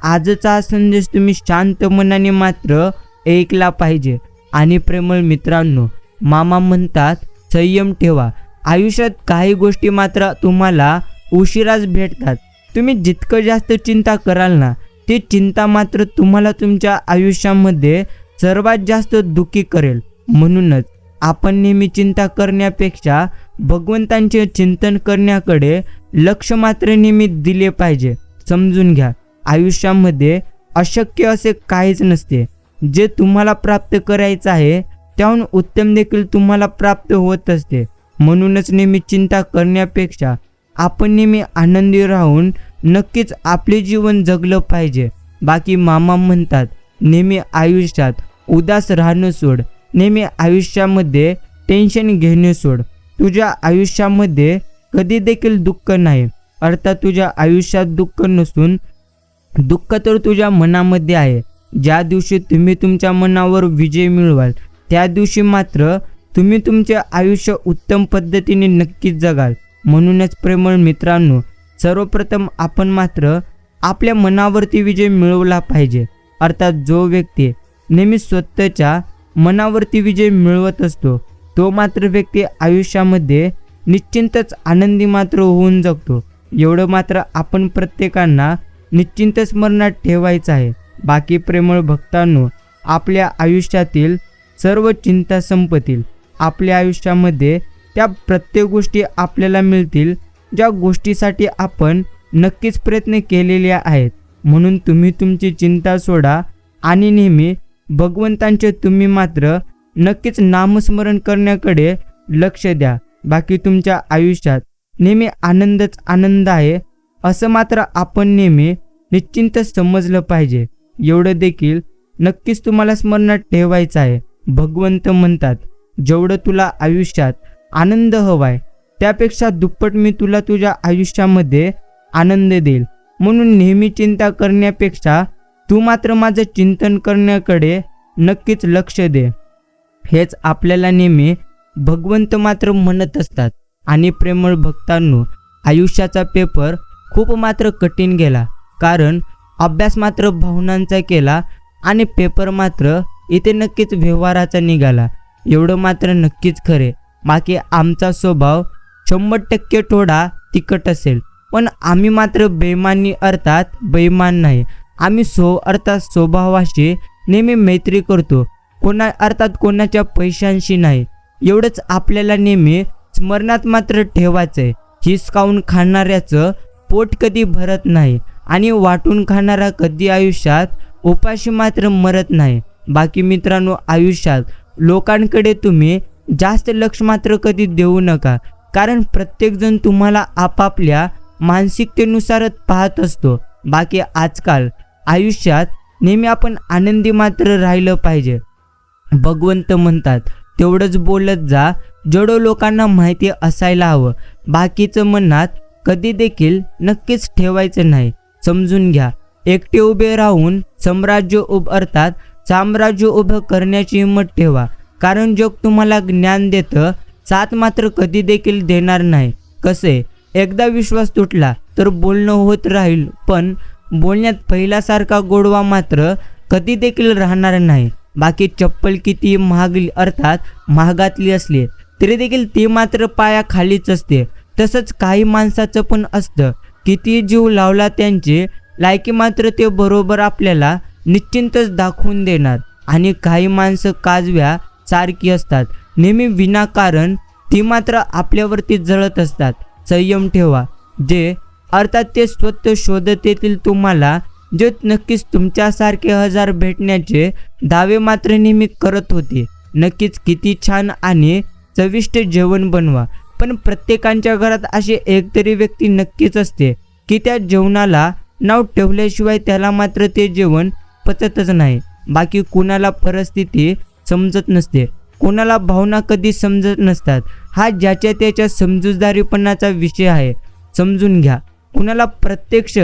आजचा संदेश तुम्ही शांत मनाने मात्र ऐकला पाहिजे. आणि प्रेमळ मित्रांनो, मामा म्हणतात, संयम ठेवा. आयुष्यात काही गोष्टी मात्र तुम्हाला उशिराच भेटतात. तुम्ही जितकं जास्त चिंता कराल ना, ती चिंता मात्र तुम्हाला तुमच्या आयुष्यामध्ये सर्वात जास्त दुःखी करेल. म्हणूनच आपण नेहमी चिंता करण्यापेक्षा भगवंतांचे चिंतन करण्याकडे लक्ष मात्र नेहमी दिले पाहिजे. समजून घ्या, आयुष्यामध्ये अशक्य असे काहीच नसते. जे तुम्हाला प्राप्त करायचं आहे त्याहून उत्तम देखील तुम्हाला प्राप्त होत असते. म्हणूनच नेहमी चिंता करण्यापेक्षा आपण नेहमी आनंदी राहून नक्कीच आपले जीवन जगलं पाहिजे. बाकी मामा म्हणतात, नेहमी आयुष्यात उदास राहणं सोड. नेहमी आयुष्यामध्ये टेन्शन घेणे सोड. तुझ्या आयुष्यामध्ये कधी देखील दुःख नाही. अर्थात तुझ्या आयुष्यात दुःख नसून दुःख तर तुझ्या मनामध्ये आहे. ज्या दिवशी तुम्ही तुमच्या मनावर विजय मिळवाल त्या दिवशी मात्र तुम्ही तुमचे आयुष्य उत्तम पद्धतीने नक्कीच जगाल. म्हणूनच प्रेमळ मित्रांनो, सर्वप्रथम आपण मात्र आपल्या मनावरती विजय मिळवला पाहिजे. अर्थात जो व्यक्ती नेहमी स्वतःच्या मनावरती विजय मिळवत असतो तो मात्र व्यक्ती आयुष्यामध्ये निश्चिंतच आनंदी मात्र होऊन जगतो. एवढं मात्र आपण प्रत्येकांना निश्चिंत स्मरणात ठेवायचं आहे. बाकी प्रेमळ भक्तांनो, आपल्या आयुष्यातील सर्व चिंता संपतील. आपल्या आयुष्यामध्ये त्या प्रत्येक गोष्टी आपल्याला मिळतील ज्या गोष्टीसाठी आपण नक्कीच प्रयत्न केलेले आहेत. म्हणून तुम्ही तुमची चिंता सोडा आणि नेहमी भगवंतांचे तुम्ही मात्र नक्कीच नामस्मरण करण्याकडे लक्ष द्या. बाकी तुमच्या आयुष्यात नेहमी आनंदच आनंद आहे असं मात्र आपण नेहमी निश्चिंत समजलं पाहिजे. एवढं देखील नक्कीच तुम्हाला स्मरणात ठेवायचं आहे. भगवंत म्हणतात, जेवढं तुला आयुष्यात आनंद हवाय त्यापेक्षा दुप्पट मी तुला तुझ्या आयुष्यामध्ये आनंद देईल. म्हणून नेहमी चिंता करण्यापेक्षा तू मात्र माझं चिंतन करण्याकडे नक्कीच लक्ष दे. हेच आपल्याला नेहमी भगवंत मात्र म्हणत असतात. आणि प्रेमळ भक्तांनो, आयुष्याचा पेपर खूप मात्र कठीण गेला, कारण अभ्यास मात्र भावनांचा केला आणि पेपर मात्र इथे नक्कीच व्यवहाराचा निघाला. एवढं मात्र नक्कीच खरे. बाकी आमचा स्वभाव 100% थोडा तिखट असेल, पण आम्ही मात्र बेईमानी अर्थात बेईमान नाही. आम्ही अर्थात स्वभावाशी नेहमी मैत्री करतो, कोणाच्या पैशांशी नाही. एवढंच आपल्याला नेहमी स्मरणात मात्र ठेवायचं आहे. हिसकावून खाणाऱ्याचं पोट कधी भरत नाही. आणि वाटून खाणारा कधी आयुष्यात उपाशी मात्र मरत नाही. बाकी मित्रांनो, आयुष्यात लोकांकडे तुम्ही जास्त लक्ष मात्र कधी देऊ नका, कारण प्रत्येकजण तुम्हाला आपापल्या मानसिकतेनुसारच पाहत असतो. बाकी आजकाल आयुष्यात नेहमी आपण आनंदी मात्र राहिलं पाहिजे. भगवंत म्हणतात तेवढंच बोलत जा जेवढं लोकांना माहिती असायला हवं. बाकीचं मनात कधी देखील नक्कीच ठेवायचं नाही. समजून घ्या, एकटे उभे राहून साम्राज्य उभं करण्याची हिंमत ठेवा, कारण जग तुम्हाला ज्ञान देतं, साथ मात्र कधी देखील देणार नाही. कसे एकदा विश्वास तुटला तर बोलणं होत राहील, पण बोलण्यात पहिल्यासारखा गोडवा मात्र कधी देखील राहणार नाही. बाकी चप्पल किती महागातली असली तरी देखील ती मात्र पायाखालीच असते. तसंच काही माणसाचं पण असतं, किती जीव लावला त्यांची लायकी मात्र ते बरोबर आपल्याला निश्चिंतच दाखवून देणार. आणि काही माणसं काजव्या सारखी असतात, नेहमी विनाकारण ती मात्र आपल्यावरती जळत असतात. संयम ठेवा, ते स्वतः शोधत येतील तुम्हाला, जे नक्कीच तुमच्यासारखे हजार भेटण्याचे दावे मात्र नेहमी करत होते. नक्कीच किती छान आणि चविष्ट जेवण बनवा, पण प्रत्येकाच्या घरात अशी एकतरी व्यक्ती नक्कीच असते की त्या जेवणाला नाव ठेवल्याशिवाय त्याला मात्र ते जेवण पचतच नाही. बाकी कुणाला परिस्थिती समजत नसते, कोणाला भावना कधी समजत नसतात. हा ज्याच्या त्याच्या समजूतदारीपणाचा विषय आहे. समजून घ्या, कुणाला प्रत्यक्ष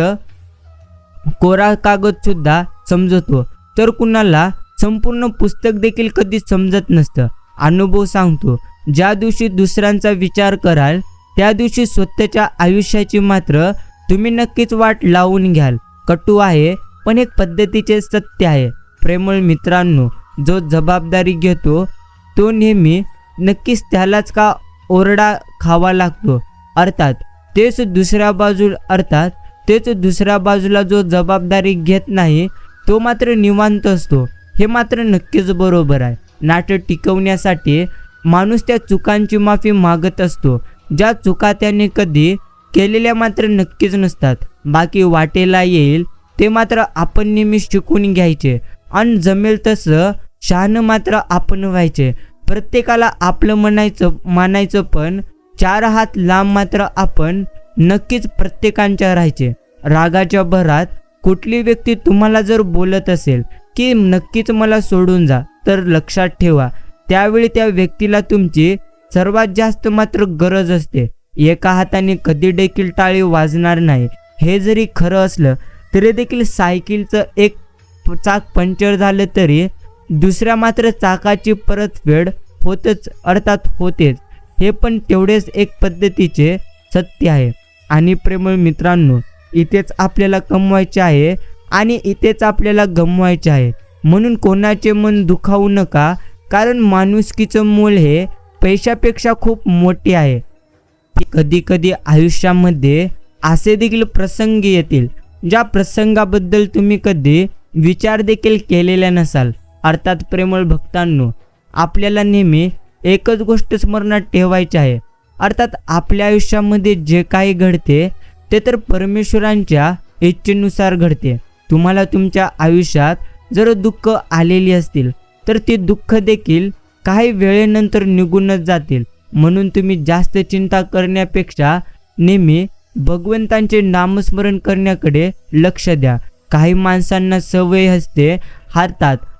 कोरा कागद सुद्धा समजतो, तर कुणाला संपूर्ण पुस्तक देखील कधी समजत नसतं. अनुभव सांगतो, ज्या दिवशी दुसऱ्यांचा विचार कराल त्या दिवशी स्वतःच्या आयुष्याची मात्र तुम्ही नक्कीच वाट लावून घ्याल. कटू आहे पण एक पद्धतीचे सत्य आहे. प्रेमळ मित्रांनो, जो जबाबदारी घेतो तो नेहमी नक्कीच त्यालाच का ओरडा खावा लागतो. अर्थात तेच दुसऱ्या बाजूला जो जबाबदारी घेत नाही तो मात्र निवांत असतो. हे मात्र नक्कीच बरोबर आहे. नातं टिकवण्यासाठी माणूस त्या चुकांची माफी मागत असतो, ज्या चुका त्याने कधी केलेल्या मात्र नक्कीच नसतात. बाकी वाटेला येईल ते मात्र आपण नेहमी शिकून घ्यायचे आणि जमेल तसं शहाणं मात्र आपण व्हायचे. प्रत्येकाला आपलं मानायचं, पण 4 हात लांब मात्र आपण नक्कीच प्रत्येकांच्या राहायचे. रागाच्या भरात कुठली व्यक्ती तुम्हाला जर बोलत असेल की नक्कीच मला सोडून जा, तर लक्षात ठेवा त्यावेळी त्या व्यक्तीला तुमची सर्वात जास्त मात्र गरज असते. एका हाताने कधी देखील टाळी वाजणार नाही. हे जरी खरं असलं तरी देखील सायकलचं एक चाक पंक्चर झालं तरी दुसऱ्या मात्र चाकाची परतफेड होतेच. हे पण तेवढेच एक पद्धतीचे सत्य आहे. आणि प्रेमळ मित्रांनो, इथेच आपल्याला कमवायचे आहे आणि इथेच आपल्याला गमवायचे आहे. म्हणून कोणाचे मन दुखावू नका, कारण माणुसकीचं मोल हे पैशापेक्षा खूप मोठे आहे. कधी कधी आयुष्यामध्ये असे देखील प्रसंग येतील ज्या प्रसंगाबद्दल तुम्ही कधी विचार देखील केलेला नसाल. अर्थात प्रेमळ भक्तांनो, आपल्याला नेहमी एकच गोष्ट स्मरणात ठेवायची आहे. अर्थात आपल्या आयुष्यामध्ये जे काही घडते ते तर परमेश्वरांच्या इच्छेनुसार घडते. तुम्हाला तुमच्या आयुष्यात जर दुःख आलेली असतील तर ते दुःख देखील काही वेळेनंतर निघूनच जातील. म्हणून तुम्ही जास्त चिंता करण्यापेक्षा नेहमी भगवंतांचे नामस्मरण करण्याकडे लक्ष द्या. काही माणसांना सवय असते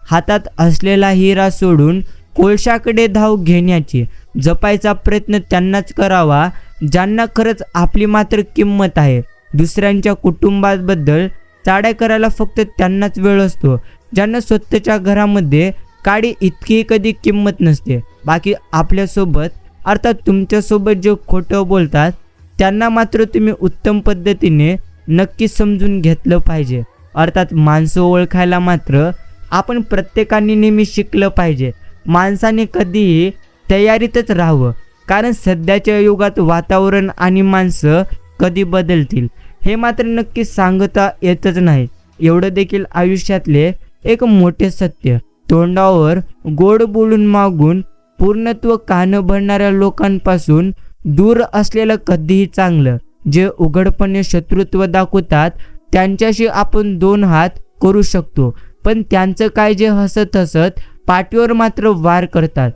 हातात असलेला हिरा सोडून कोळशाकडे धाव घेण्याची. जपायचा प्रयत्न त्यांनाच करावा ज्यांना खरंच आपली मात्र किंमत आहे. दुसऱ्यांच्या कुटुंबाबद्दल चाड्या करायला फक्त त्यांनाच वेळ असतो ज्यांना स्वतःच्या घरामध्ये काडी इतकी कधी किंमत नसते. बाकी आपल्यासोबत अर्थात तुमच्यासोबत जे खोटं बोलतात त्यांना मात्र तुम्ही उत्तम पद्धतीने नक्की समजून घेतलं पाहिजे. अर्थात माणसं ओळखायला मात्र आपण प्रत्येकाने नेहमी शिकलं पाहिजे. माणसाने कधीही तयारीतच राहावं, कारण सध्याच्या युगात वातावरण आणि माणसं कधी बदलतील हे मात्र नक्की सांगता येतच नाही. एवढं देखील आयुष्यातले एक मोठे सत्य. तोंडावर गोड बोलून मागून पूर्णत्व कानं भरणाऱ्या लोकांपासून दूर असलेलं कधीही चांगलं. जे उघडपणे शत्रुत्व दाखवतात त्यांच्याशी आपण 2 हात करू शकतो, पण त्यांचं काय जे हसत हसत पाठीवर मात्र वार करतात.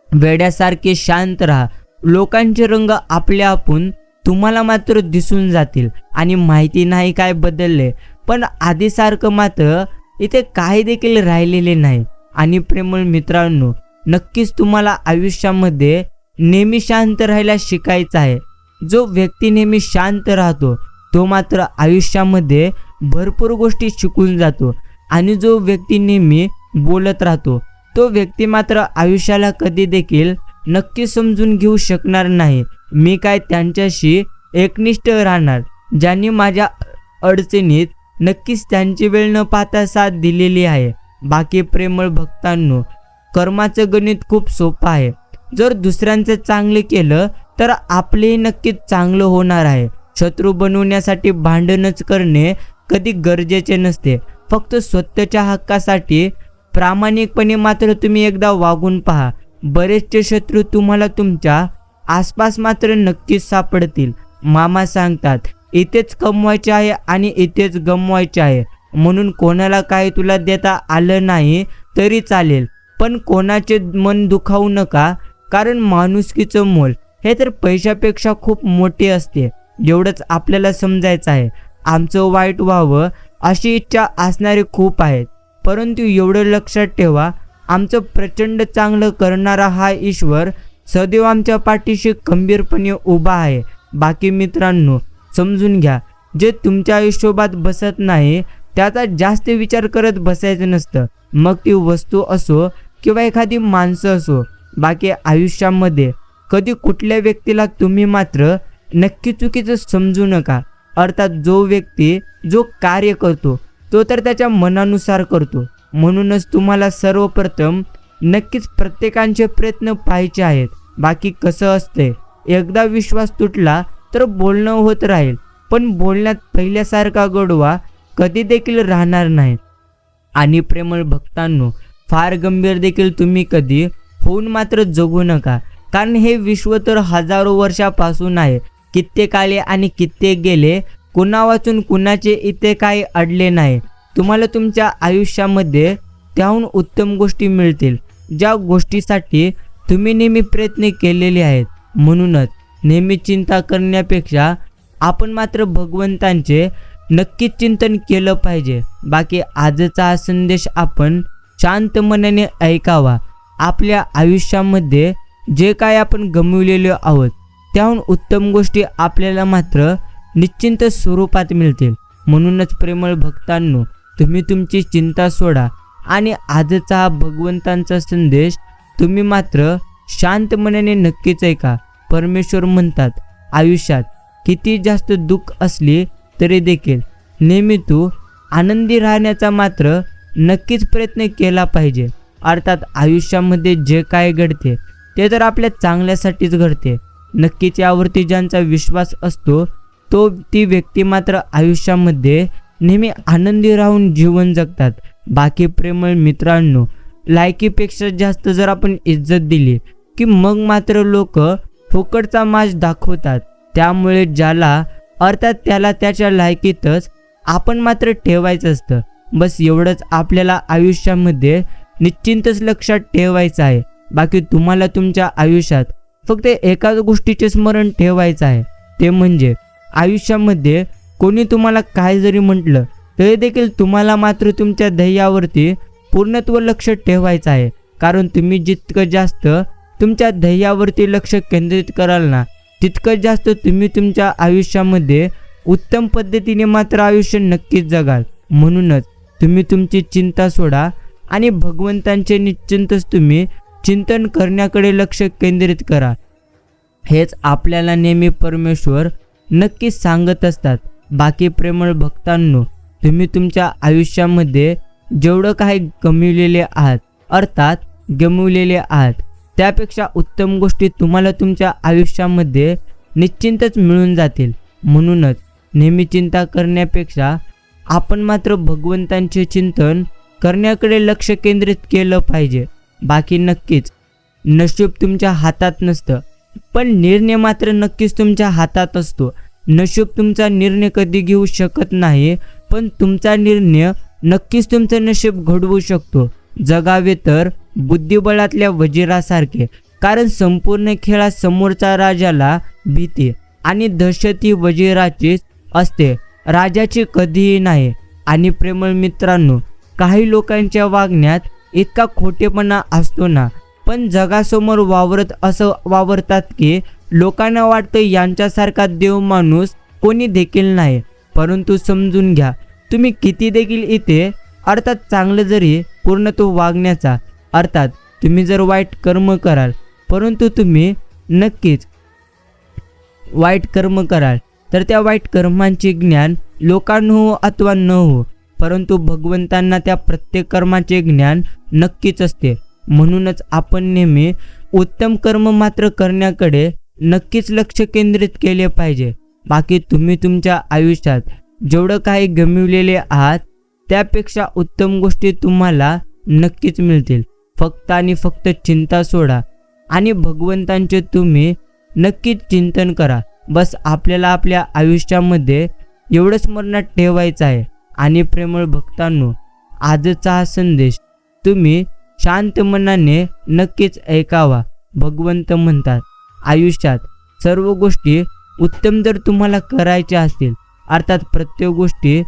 वेड्यासारखे शांत राहा. लोकांचे रंग आपले आपण तुम्हाला मात्र दिसून जातील आणि माहिती नाही काय बदलले, पण आधीसारखं मात्र इथे काही देखील राहिलेले नाही. आणि प्रेमळ मित्रांनो, नक्कीच तुम्हाला आयुष्यामध्ये नेहमी शांत राहायला शिकायचं आहे. जो व्यक्ती नेहमी शांत राहतो तो मात्र आयुष्यामध्ये भरपूर गोष्टी शिकून जातो, आणि जो व्यक्ती नेहमी बोलत राहतो तो व्यक्ती मात्र आयुष्याला कधी देखील नक्की समजून घेऊ शकणार नाही. मी काय त्यांच्याशी एकनिष्ठ राहणार, ज्यांनी माझ्या अडचणीत नक्कीच त्यांची वेळ न पाहता साथ दिलेली आहे. बाकी प्रेमळ भक्तांनो, कर्माचं गणित खूप सोपं आहे. जर दुसऱ्यांचं चांगले केलं तर आपलेही नक्कीच चांगलं होणार आहे. शत्रू बनवण्यासाठी भांडणच करणे कधी गरजेचे नसते. फक्त स्वतःच्या हक्कासाठी प्रामाणिकपणे मात्र तुम्ही एकदा वागून पहा. बरेचसे शत्रू तुम्हाला तुमच्या आसपास मात्र नक्कीच सापडतील. मामा सांगतात, इथेच कमवायचे आहे आणि इथेच गमवायचे आहे, म्हणून कोणाला काही तुला देता आलं नाही तरी चालेल, पण कोणाचे मन दुखावू नका, कारण माणुसकीचं मोल हे तर पैशापेक्षा खूप मोठे असते. एवढंच आपल्याला समजायचं आहे. आमचं वाईट व्हावं अशी इच्छा असणारे खूप आहेत, परंतु एवढं लक्षात ठेवा, आमचं प्रचंड चांगलं करणारा हा ईश्वर सदैव आमच्या पाठीशी खंबीरपणे उभा आहे. बाकी मित्रांनो, समजून घ्या, जे तुमच्या हिशोबात बसत नाही त्याचा जास्त विचार करत बसायचं नसतं, मग ती वस्तू असो किंवा एखादी माणसं असो. बाकी आयुष्यामध्ये कधी कुठल्या व्यक्तीला तुम्ही मात्र नक्की चुकीचं समजू नका. अर्थात जो व्यक्ती जो कार्य करतो तो तर त्याच्या मनानुसार करतो, म्हणूनच तुम्हाला सर्वप्रथम नक्कीच प्रत्येकाचे प्रयत्न पाहायचे आहेत. बाकी कसं असते, एकदा विश्वास तुटला तर बोलणं होत राहील, पण बोलण्यात पहिल्यासारखा गोडवा कधी देखील राहणार नाही. आणि प्रेमळ भक्तांनो, फार गंभीर देखील तुम्ही कधी होऊन मात्र जगू नका, कारण हे विश्व तर हजारो वर्षापासून आहे. कित्येक आले आणि कित्येक गेले, कुणा वाचून कुणाचे इथे काही अडले नाही. तुम्हाला तुमच्या आयुष्यामध्ये त्याहून उत्तम गोष्टी मिळतील, ज्या गोष्टीसाठी तुम्ही नेहमी प्रयत्न केलेले आहेत. म्हणूनच नेहमी चिंता करण्यापेक्षा आपण मात्र भगवंतांचे नक्कीच चिंतन केलं पाहिजे. बाकी आजचा हा संदेश आपण शांत मनाने ऐकावा. आपल्या आयुष्यामध्ये जे काय आपण गमावलेलो आहोत त्याहून उत्तम गोष्टी आपल्याला मात्र निश्चिंत स्वरूपात मिळतील. म्हणूनच प्रेमळ भक्तांनो, तुम्ही तुमची चिंता सोडा आणि आजचा हा भगवंतांचा संदेश तुम्ही मात्र शांत मनाने नक्कीच ऐका. परमेश्वर म्हणतात, आयुष्यात किती जास्त दुःख असली तरी देखील नेहमी तू आनंदी राहण्याचा मात्र नक्कीच प्रयत्न केला पाहिजे. अर्थात आयुष्यामध्ये जे काय घडते ते तर आपल्या चांगल्यासाठीच घडते. नक्कीच यावरती ज्यांचा विश्वास असतो तो ती व्यक्ती मात्र आयुष्यामध्ये नेहमी आनंदी राहून जीवन जगतात. बाकी प्रेमळ मित्रांनो, लायकीपेक्षा जास्त जर आपण इज्जत दिली की मग मात्र लोक फुकटचा माज दाखवतात. त्यामुळे ज्याला अर्थात त्याला त्याच्या लायकीतच आपण मात्र ठेवायचं असतं. बस एवढंच आपल्याला आयुष्यामध्ये निश्चिंतच लक्षात ठेवायचं आहे. बाकी तुम्हाला तुमच्या आयुष्यात फक्त एकाच गोष्टीचे स्मरण ठेवायचं आहे, ते म्हणजे आयुष्यामध्ये कोणी तुम्हाला काय जरी म्हटलं तरी देखील तुम्हाला मात्र तुमच्या ध्येयावरती पूर्णत्व लक्ष ठेवायचं आहे. कारण तुम्ही जितकं जास्त तुमच्या ध्येयावरती लक्ष केंद्रित कराल ना, तितकं जास्त तुम्ही तुमच्या आयुष्यामध्ये उत्तम पद्धतीने मात्र आयुष्य नक्कीच जगाल. म्हणूनच तुम्ही तुमची चिंता सोडा आणि भगवंतांचे निश्चिंतच तुम्ही चिंतन करण्याकडे लक्ष केंद्रित करा. हेच आपल्याला नेहमी परमेश्वर नक्कीच सांगत असतात. बाकी प्रेमळ भक्तांनो, तुम्ही तुमच्या आयुष्यामध्ये जेवढं काही गमावलेले आहात, अर्थात गमावलेले आहात, त्यापेक्षा उत्तम गोष्टी तुम्हाला तुमच्या आयुष्यामध्ये निश्चिंतच मिळून जातील. म्हणूनच नेहमी चिंता करण्यापेक्षा आपण मात्र भगवंतांचे चिंतन करण्याकडे लक्ष केंद्रित केलं पाहिजे. बाकी नक्कीच नशीब तुमच्या हातात नसतं, पण निर्णय मात्र नक्कीच तुमच्या हातात असतो. नशीब तुमचा निर्णय कधी घेऊ शकत नाही, पण तुमचा निर्णय नक्कीच तुमचं नशीब घडवू शकतो. जगावे तर बुद्धिबळातल्या वजिरासारखे, कारण संपूर्ण खेळात समोरचा राजाला भीती आणि दहशत ही वजिराचीच असते, राजाची कधीही नाही. आणि प्रेमळ मित्रांनो, काही लोकांच्या वागण्यात इतका खोटेपणा असतो ना, पण जगासमोर वावरत असं वावरतात की लोकांना वाटतं यांच्यासारखा देव माणूस कोणी देखील नाही. परंतु समजून घ्या, तुम्ही किती देखील इथे अर्थात चांगलं जरी पूर्णत्व वागण्याचा, अर्थात तुम्ही जर वाईट कर्म कराल, परंतु तुम्ही नक्कीच वाईट कर्म कराल तर त्या वाईट कर्मांचे ज्ञान लोकांना हो अथवा न हो, परंतु भगवंतांना त्या प्रत्येक कर्माचे ज्ञान नक्कीच असते. म्हणूनच आपण नेहमी उत्तम कर्म मात्र करण्याकडे नक्कीच लक्ष केंद्रित केले पाहिजे. बाकी तुम्ही तुमच्या आयुष्यात जेवढं काही गमिवलेले आहात त्यापेक्षा उत्तम गोष्टी तुम्हाला नक्कीच मिळतील. फक्त आणि फक्त चिंता सोडा आणि भगवंतांचे तुम्ही नक्कीच चिंतन करा. बस आपल्याला आपल्या आयुष्यामध्ये एवढंच स्मरणात ठेवायचं आहे. आणि प्रेमळ भक्तांनो, आजचा हा संदेश तुम्ही शांत मनाने नक्कीच ऐकावा. भगवंत म्हणतात, आयुष्यात सर्व गोष्टी उत्तम जर तुम्हाला करायच्या असतील, अर्थात प्रत्येक गोष्टी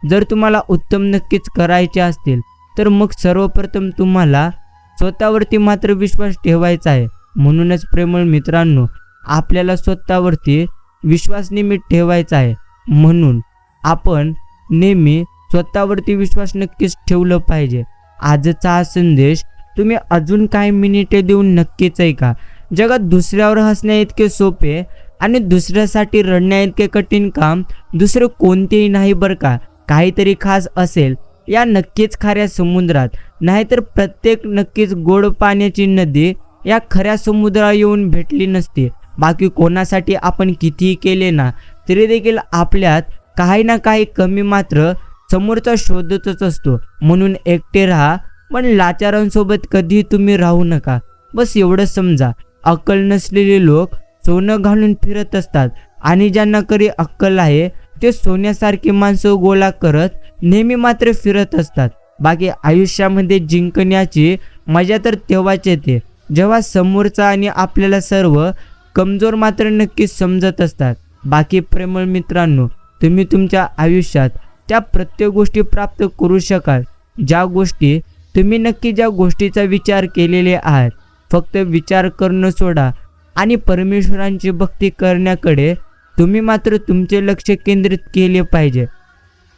जर तुम्हाला उत्तम नक्कीच करायच्या असतील, तर मग सर्वप्रथम तुम्हाला स्वतःवरती मात्र विश्वास ठेवायचा आहे. म्हणूनच प्रेमळ मित्रांनो, आपल्याला स्वतःवरती विश्वास नेहमी ठेवायचा आहे. म्हणून आपण नेहमी स्वतःवरती विश्वास नक्कीच ठेवलं पाहिजे. आजचा हा संदेश तुम्ही अजून काही मिनिटे देऊन नक्कीच ऐका. जगात दुसऱ्यावर हसण्या इतके सोपे आणि दुसऱ्यासाठी रडण्या इतके कठीण काम दुसरं कोणतेही नाही बरं का. काहीतरी खास असेल या नक्कीच खाऱ्या समुद्रात, नाहीतर प्रत्येक नक्कीच गोड पाण्याची नदी या खऱ्या समुद्रात येऊन भेटली नसती. बाकी कोणासाठी आपण कितीही केले ना तरी देखील आपल्यात काही ना काही कमी मात्र समोरचा शोधतच असतो. म्हणून एकटे राहा, पण लाचारांसोबत कधी तुम्ही राहू नका. बस एवढं समजा, अक्कल नसलेले लोक सोनं घालून फिरत असतात आणि ज्यांना कधी अक्कल आहे ते सोन्यासारखी माणसं गोळा करत नेहमी मात्र फिरत असतात. बाकी आयुष्यामध्ये जिंकण्याची मजा तर तेव्हाच येते जेव्हा समोरचा आणि आपल्याला सर्व कमजोर मात्र नक्कीच समजत असतात. बाकी प्रेमळ मित्रांनो, तुम्ही तुमच्या आयुष्यात त्या प्रत्येक गोष्टी प्राप्त करू शकाल ज्या गोष्टी तुम्ही नक्की ज्या गोष्टीचा विचार केलेले आहात. फक्त विचार करणं सोडा आणि परमेश्वरांची भक्ती करण्याकडे तुम्ही मात्र तुमचे लक्ष केंद्रित केले पाहिजे.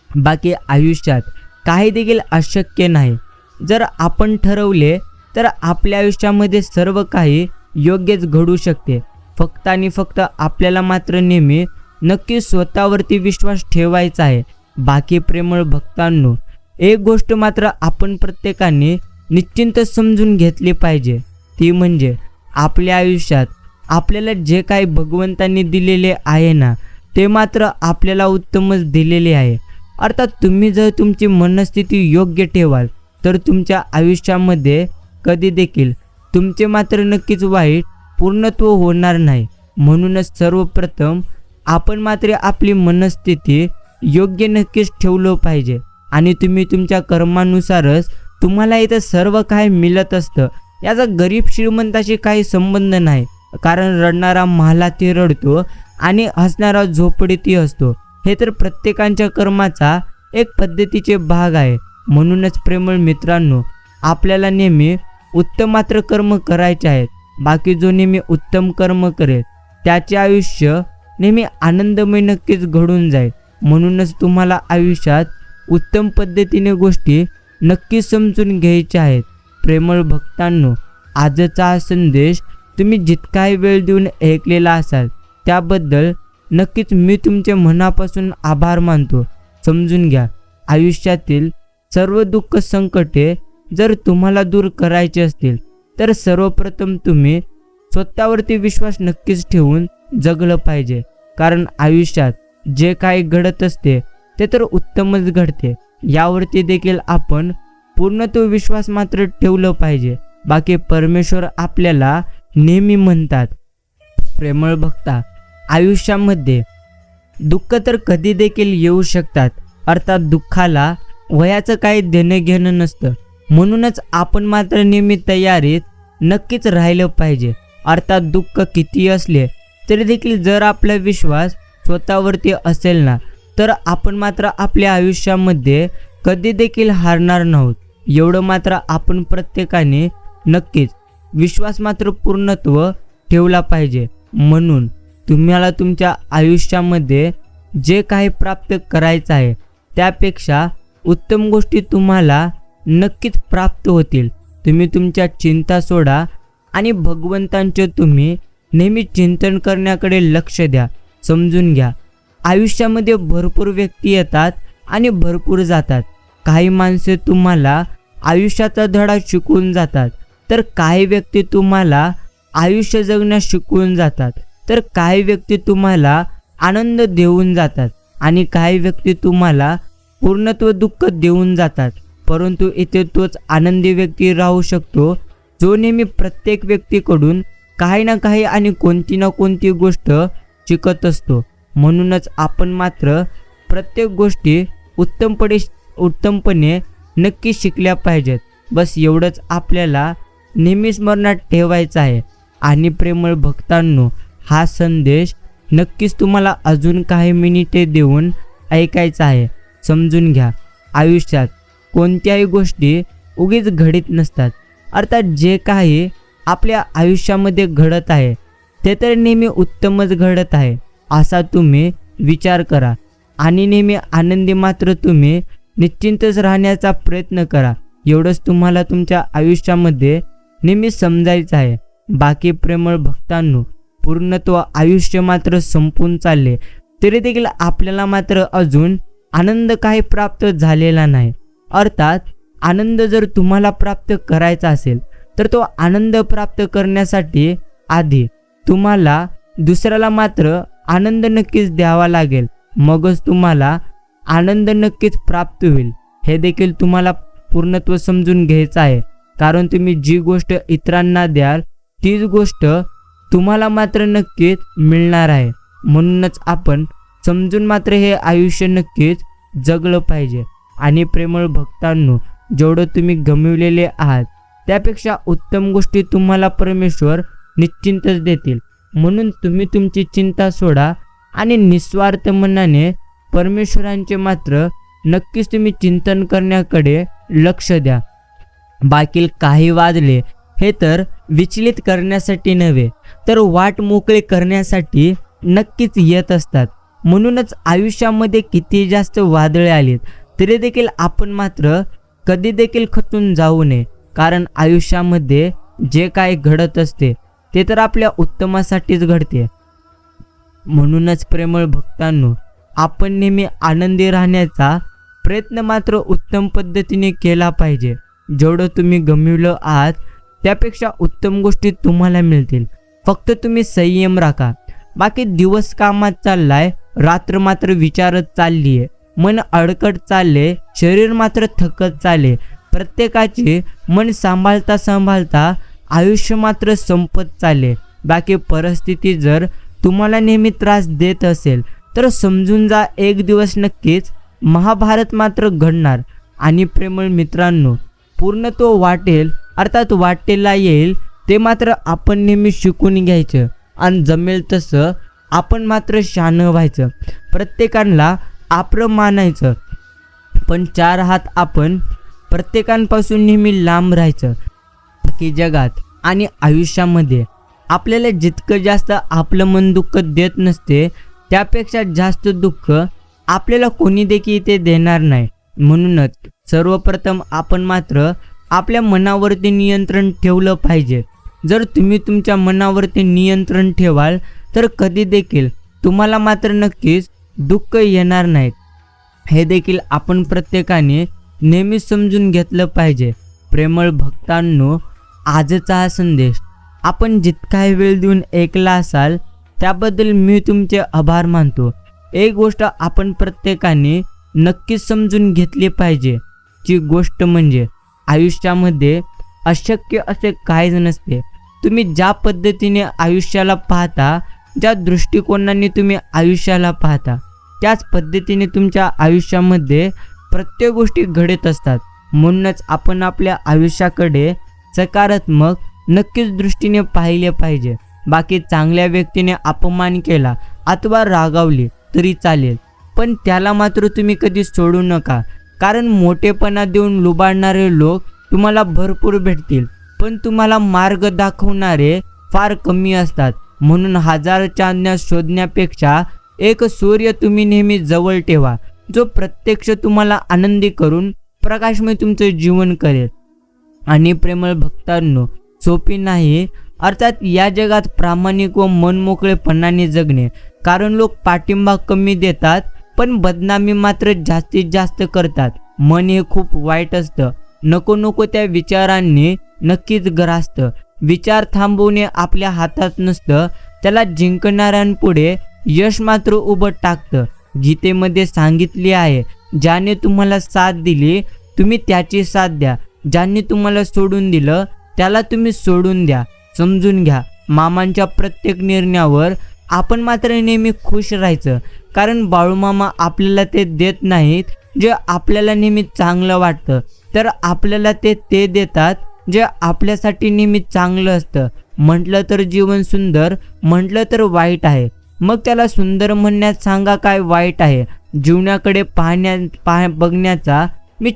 बाकी आयुष्यात काही देखील अशक्य नाही. जर आपण ठरवले तर आपल्या आयुष्यामध्ये सर्व काही योग्यच घडू शकते. फक्त आणि फक्त आपल्याला मात्र नेहमी नक्की स्वतःवरती विश्वास ठेवायचा आहे. बाकी प्रेमळ भक्तांनो, एक गोष्ट मात्र आपण प्रत्येकाने निश्चिंत समजून घेतली पाहिजे, ती म्हणजे आपल्या आयुष्यात आपल्याला जे काही भगवंतांनी दिलेले आहे ना ते मात्र आपल्याला उत्तमच दिलेले आहे. अर्थात तुम्ही जर तुमची मनस्थिती योग्य ठेवाल तर तुमच्या आयुष्यामध्ये कधी देखील तुमचे मात्र नक्कीच वाईट पूर्णत्व होणार नाही. म्हणूनच सर्वप्रथम आपण मात्र आपली मनस्थिती योग्य नक्कीच ठेवलं पाहिजे. आणि तुम्ही तुमच्या कर्मानुसारच तुम्हाला इथं सर्व काही मिळत असतं. याचा गरीब श्रीमंताशी काही संबंध नाही, कारण रडणारा महालातही रडतो आणि हसणारा झोपडीतही असतो. हे तर प्रत्येकाच्या कर्माचा एक पद्धतीचे भाग आहे. म्हणूनच प्रेमळ मित्रांनो, आपल्याला नेहमी उत्तम मात्र कर्म करायचे आहेत. बाकी जो नेहमी उत्तम कर्म करेल त्याचे आयुष्य नेहमी आनंदमय नक्कीच घडून जाईल. म्हणूनच तुम्हाला आयुष्यात उत्तम पद्धतीने गोष्टी नक्की समजून घ्यायच्या आहेत. प्रेमळ भक्तांनो, आजचा हा संदेश तुम्ही जितकाही वेळ देऊन ऐकलेला असाल त्याबद्दल नक्कीच मी तुमचे मनापासून आभार मानतो. समजून घ्या, आयुष्यातील सर्व दुःख संकटे जर तुम्हाला दूर करायचे असतील तर सर्वप्रथम तुम्ही स्वतःवरती विश्वास नक्कीच ठेवून जगलं पाहिजे. कारण आयुष्यात जे काही घडत असते ते तर उत्तमच घडते, यावरती देखील आपण पूर्णत्व विश्वास मात्र ठेवलं पाहिजे. बाकी परमेश्वर आपल्याला नेहमी म्हणतात, प्रेमळ भक्ता, आयुष्यामध्ये दुःख तर कधी देखील येऊ शकतात, अर्थात दुःखाला वयाचं काही देणं घेणं नसतं. म्हणूनच आपण मात्र नेहमी तयारीत नक्कीच राहिलं पाहिजे. अर्थात दुःख किती असले तरी देखील जर आपला विश्वास स्वतःवरती असेल ना, तर आपण मात्र आपल्या आयुष्यामध्ये कधी देखील हारणार नाहोत. एवढं मात्र आपण प्रत्येकाने नक्कीच विश्वास मात्र पूर्णत्व ठेवला पाहिजे. म्हणून तुम्हाला तुमच्या आयुष्यामध्ये जे काही प्राप्त करायचं आहे त्यापेक्षा उत्तम गोष्टी तुम्हाला नक्कीच प्राप्त होतील. तुम्ही तुमच्या चिंता सोडा आणि भगवंतांचे तुम्ही नेहमी चिंतन करण्याकडे लक्ष द्या. समजून घ्या, आयुष्यामध्ये भरपूर व्यक्ती येतात आणि भरपूर जातात. काही माणसे तुम्हाला आयुष्याचा धडा शिकवून जातात, तर काही व्यक्ती तुम्हाला आयुष्य जगण्यास शिकवून जातात, तर काही व्यक्ती तुम्हाला आनंद देऊन जातात आणि काही व्यक्ती तुम्हाला पूर्णत्व दुःख देऊन जातात. परंतु इथे तोच आनंदी व्यक्ती राहू शकतो जो नेहमी प्रत्येक व्यक्तीकडून काही ना काही आणि कोणती ना कोणती गोष्ट शिकत असतो. म्हणूनच आपण मात्र प्रत्येक गोष्टी उत्तमपणे नक्की शिकल्या पाहिजेत. बस एवढंच आपल्याला नेहमी स्मरणात ठेवायचं आहे. आणि प्रेमळ भक्तांनो, हा संदेश नक्कीच तुम्हाला अजून काही मिनिटे देऊन ऐकायचा आहे. समजून घ्या, आयुष्यात कोणत्याही गोष्टी उगीच घडत नसतात. अर्थात जे काही आपल्या आयुष्यामध्ये घडत आहे ते तर नेहमी उत्तमच घडत आहे असा तुम्ही विचार करा आणि नेहमी आनंदी मात्र तुम्ही निश्चिंतच राहण्याचा प्रयत्न करा. एवढंच तुम्हाला तुमच्या आयुष्यामध्ये नेहमी समजायचं आहे. बाकी प्रेमळ भक्तांनो, पूर्णत्व आयुष्य मात्र संपून चालले तरी देखील आपल्याला मात्र अजून आनंद काही प्राप्त झालेला नाही. अर्थात आनंद जर तुम्हाला प्राप्त करायचा असेल तर तो आनंद प्राप्त करण्यासाठी आधी तुम्हाला दुसऱ्याला मात्र आनंद नक्कीच द्यावा लागेल, मगच तुम्हाला आनंद नक्कीच प्राप्त होईल. हे देखील तुम्हाला पूर्णत्व समजून घ्यायचं आहे. कारण तुम्ही जी गोष्ट इतरांना द्याल तीच गोष्ट तुम्हाला मात्र नक्कीच मिळणार आहे. म्हणूनच आपण समजून मात्र हे आयुष्य नक्कीच जगलं पाहिजे. आणि प्रेमळ भक्तांनो, जेवढं तुम्ही गमावलेले आहात त्यापेक्षा उत्तम गोष्टी तुम्हाला परमेश्वर निश्चिंतच देतील. म्हणून तुम्ही तुमची चिंता सोडा आणि निस्वार्थ मनाने परमेश्वरांचे मात्र नक्कीच तुम्ही चिंतन करण्याकडे लक्ष द्या. बाकी काही वाजले हे तर विचलित करण्यासाठी नव्हे तर वाट मोकळी करण्यासाठी नक्कीच येत असतात. म्हणूनच आयुष्यामध्ये किती जास्त वादळे आलीत तरी देखील आपण मात्र कधी देखील खचून जाऊ नये. कारण आयुष्यामध्ये जे काही घडत असते ते तर आपल्या उत्तमासाठीच घडते. म्हणूनच प्रेमळ भक्तांनो, आपण नेहमी आनंदी राहण्याचा प्रयत्न मात्र उत्तम पद्धतीने केला पाहिजे. जेवढं तुम्ही गमावलं आहात त्यापेक्षा उत्तम गोष्टी तुम्हाला मिळतील. फक्त तुम्ही संयम राखा. बाकी दिवस कामात चाललाय, रात्र मात्र विचारत चालली आहे, मन अडकत चालले, शरीर मात्र थकत चालले. प्रत्येकाचे मन सांभाळता आयुष्य मात्र संपत चालले. बाकी परिस्थिती जर तुम्हाला नेहमी त्रास देत असेल तर समजून जा, एक दिवस नक्कीच महाभारत मात्र घडणार. आणि प्रेमळ मित्रांनो, पूर्णत्व वाटेल अर्थात वाटेला येईल ते मात्र आपण नेहमी शिकून घ्यायचं आणि जमेल तसं आपण मात्र शहाणं व्हायचं. प्रत्येकाला आपलं मानायचं, पण चार हात आपण प्रत्येकांपासून नेहमी लांब राहायचं. बाकी जगात आणि आयुष्यामध्ये आपल्याला जितकं जास्त आपलं मन दुःख देत नसते त्यापेक्षा जास्त दुःख आपल्याला कोणी देखील ते देणार नाही. म्हणूनच सर्वप्रथम आपण मात्र आपल्या मनावरती नियंत्रण ठेवलं पाहिजे. जर तुम्ही तुमच्या मनावरती नियंत्रण ठेवाल तर कधी देखील तुम्हाला मात्र नक्कीच दुःख येणार नाहीत. हे देखील आपण प्रत्येकाने नेहमी समजून घेतलं पाहिजे. प्रेमळ भक्तांनो, आजचा हा संदेश आपण जितका वेळ देऊन ऐकला असाल त्याबद्दल मी तुमचे आभार मानतो. एक गोष्ट आपण प्रत्येकाने नक्कीच समजून घेतली पाहिजे, ती गोष्ट म्हणजे आयुष्यामध्ये अशक्य असे काहीच नसते. तुम्ही ज्या पद्धतीने आयुष्याला पाहता, ज्या दृष्टिकोनाने तुम्ही आयुष्याला पाहता त्याच पद्धतीने तुमच्या आयुष्यामध्ये प्रत्येक गोष्टी घडत असतात. म्हणूनच आपण आपल्या आयुष्याकडे सकारात्मक नक्कीच दृष्टीने पाहिले पाहिजे. बाकी चांगल्या व्यक्तीने अपमान केला अथवा रागावली तरी चालेल, पण त्याला मात्र तुम्ही कधी सोडू नका. कारण मोठेपणा देऊन लुबाडणारे लोक तुम्हाला भरपूर भेटतील, पण तुम्हाला मार्ग दाखवणारे फार कमी असतात. म्हणून 1000 चांदण्या शोधण्यापेक्षा एक सूर्य तुम्ही नेहमी जवळ ठेवा, जो प्रत्यक्ष तुम्हाला आनंदी करून प्रकाशमय तुमचे जीवन करेल. आणि प्रेमळ भक्तांनो, सोपी नाही अर्थात या जगात प्रामाणिक व मनमोकळेपणाने जगणे. कारण लोक पाठिंबा कमी देतात पण बदनामी मात्र जास्तीत जास्त करतात. मन हे खूप वाईट असतं. नको नको त्या विचारांनी नक्कीच ग्रासतं. विचार थांबवणे आपल्या हातात नसतं, त्याला जिंकणाऱ्यांपुढे यश मात्र उभं टाकतं. गीतेमध्ये सांगितले आहे, ज्याने तुम्हाला साथ दिली तुम्ही त्याची साथ द्या, ज्यांनी तुम्हाला सोडून दिलं त्याला तुम्ही सोडून द्या. समजून घ्या, मामांच्या प्रत्येक निर्णयावर आपण मात्र नेहमी खुश राहायचं. कारण बाळूमामा आपल्याला ते देत नाहीत जे आपल्याला नेहमी चांगलं वाटतं, तर आपल्याला ते देतात जे आपल्यासाठी नेहमी चांगलं असतं. म्हटलं तर जीवन सुंदर, म्हटलं तर वाईट आहे. मग त्याला सुंदर म्हणण्यात सांगा काय वाईट आहे. जीवनाकडे बघण्याचा मी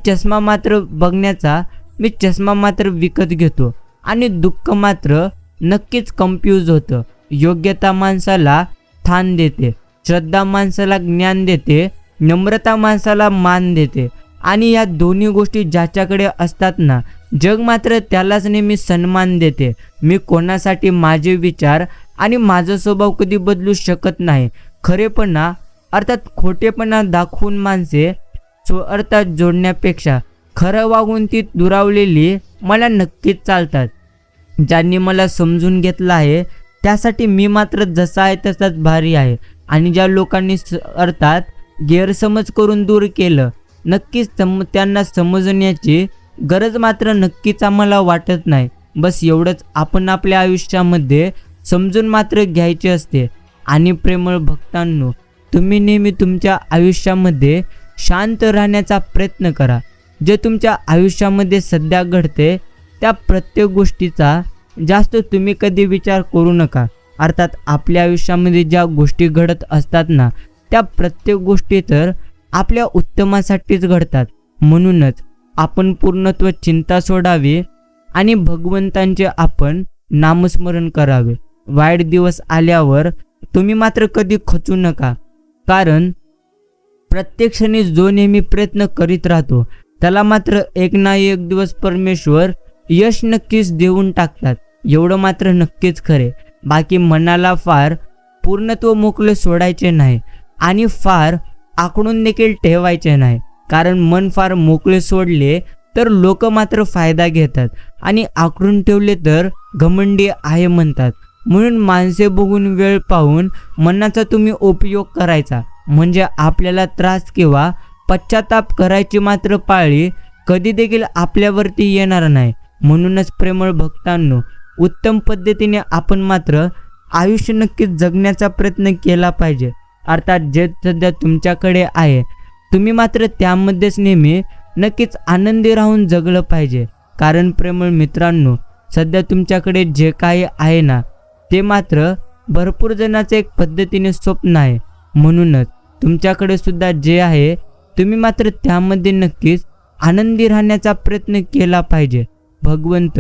चष्मा मात्र विकत घेतो आणि दुःख मात्र नक्कीच कन्फ्यूज होतं. योग्यता माणसाला स्थान देते, श्रद्धा माणसाला ज्ञान देते, नम्रता माणसाला मान देते. आणि या दोन्ही गोष्टी ज्याच्याकडे असतात ना, जग मात्र त्यालाच नेहमी सन्मान देते. मी कोणासाठी माझे विचार आणि माझा स्वभाव कधी बदलू शकत नाही. खरेपणा अर्थात खोटेपणा दाखवून माणसे स्वार्थात जोडण्यापेक्षा खरं वागून ती दुरावलेली मला नक्कीच चालतात. ज्यांनी मला समजून घेतलं आहे त्यासाठी मी मात्र जसा आहे तसाच भारी आहे. आणि ज्या लोकांनी अर्थात गैरसमज करून दूर केलं, नक्कीच त्यांना समजण्याची गरज मात्र नक्कीच आम्हाला वाटत नाही. बस एवढंच आपण आपल्या आयुष्यामध्ये समजून मात्र घ्यायचे असते. आणि प्रेमळ भक्तांनो, तुम्ही नेहमी तुमच्या आयुष्यामध्ये शांत राहण्याचा प्रयत्न करा. जे तुमच्या आयुष्यामध्ये सध्या घडते त्या प्रत्येक गोष्टीचा जास्त तुम्ही कधी विचार करू नका. अर्थात आपल्या आयुष्यामध्ये ज्या गोष्टी घडत असतात ना, त्या प्रत्येक गोष्टी तर आपल्या उत्तमासाठीच घडतात. म्हणूनच आपण पूर्णत्व चिंता सोडावी आणि भगवंतांचे आपण नामस्मरण करावे. वाईट दिवस आल्यावर तुम्ही मात्र कधी खचू नका. कारण प्रत्येक क्षणी जो नेहमी प्रयत्न करीत राहतो त्याला मात्र एक ना एक दिवस परमेश्वर यश नक्कीच देऊन टाकतात. एवढं मात्र नक्कीच खरे. बाकी मनाला फार पूर्णत्व मोकळे सोडायचे नाही आणि फार आखडून देखील ठेवायचे नाही. कारण मन फार मोकळे सोडले तर लोक मात्र फायदा घेतात आणि आखडून ठेवले तर घमंडी आहे म्हणतात. म्हणून माणसे बघून वेळ पाहून मनाचा तुम्ही उपयोग करायचा, म्हणजे आपल्याला त्रास किंवा पश्चाताप करायची मात्र पाळी कधी देखील आपल्यावरती येणार नाही. म्हणूनच प्रेमळ भक्तांनो, उत्तम पद्धतीने आपण मात्र आयुष्य नक्कीच जगण्याचा प्रयत्न केला पाहिजे. अर्थात जे सध्या तुमच्याकडे आहे तुम्ही मात्र त्यामध्येच नेहमी नक्कीच आनंदी राहून जगलं पाहिजे. कारण प्रेमळ मित्रांनो, सध्या तुमच्याकडे जे काही आहे ना, ते मात्र भरपूर जणांचं एक पद्धतीने स्वप्न आहे. म्हणूनच तुमच्याकडे सुद्धा जे आहे तुम्ही मात्र त्यामध्ये नक्कीच आनंदी राहण्याचा प्रयत्न केला पाहिजे. भगवंत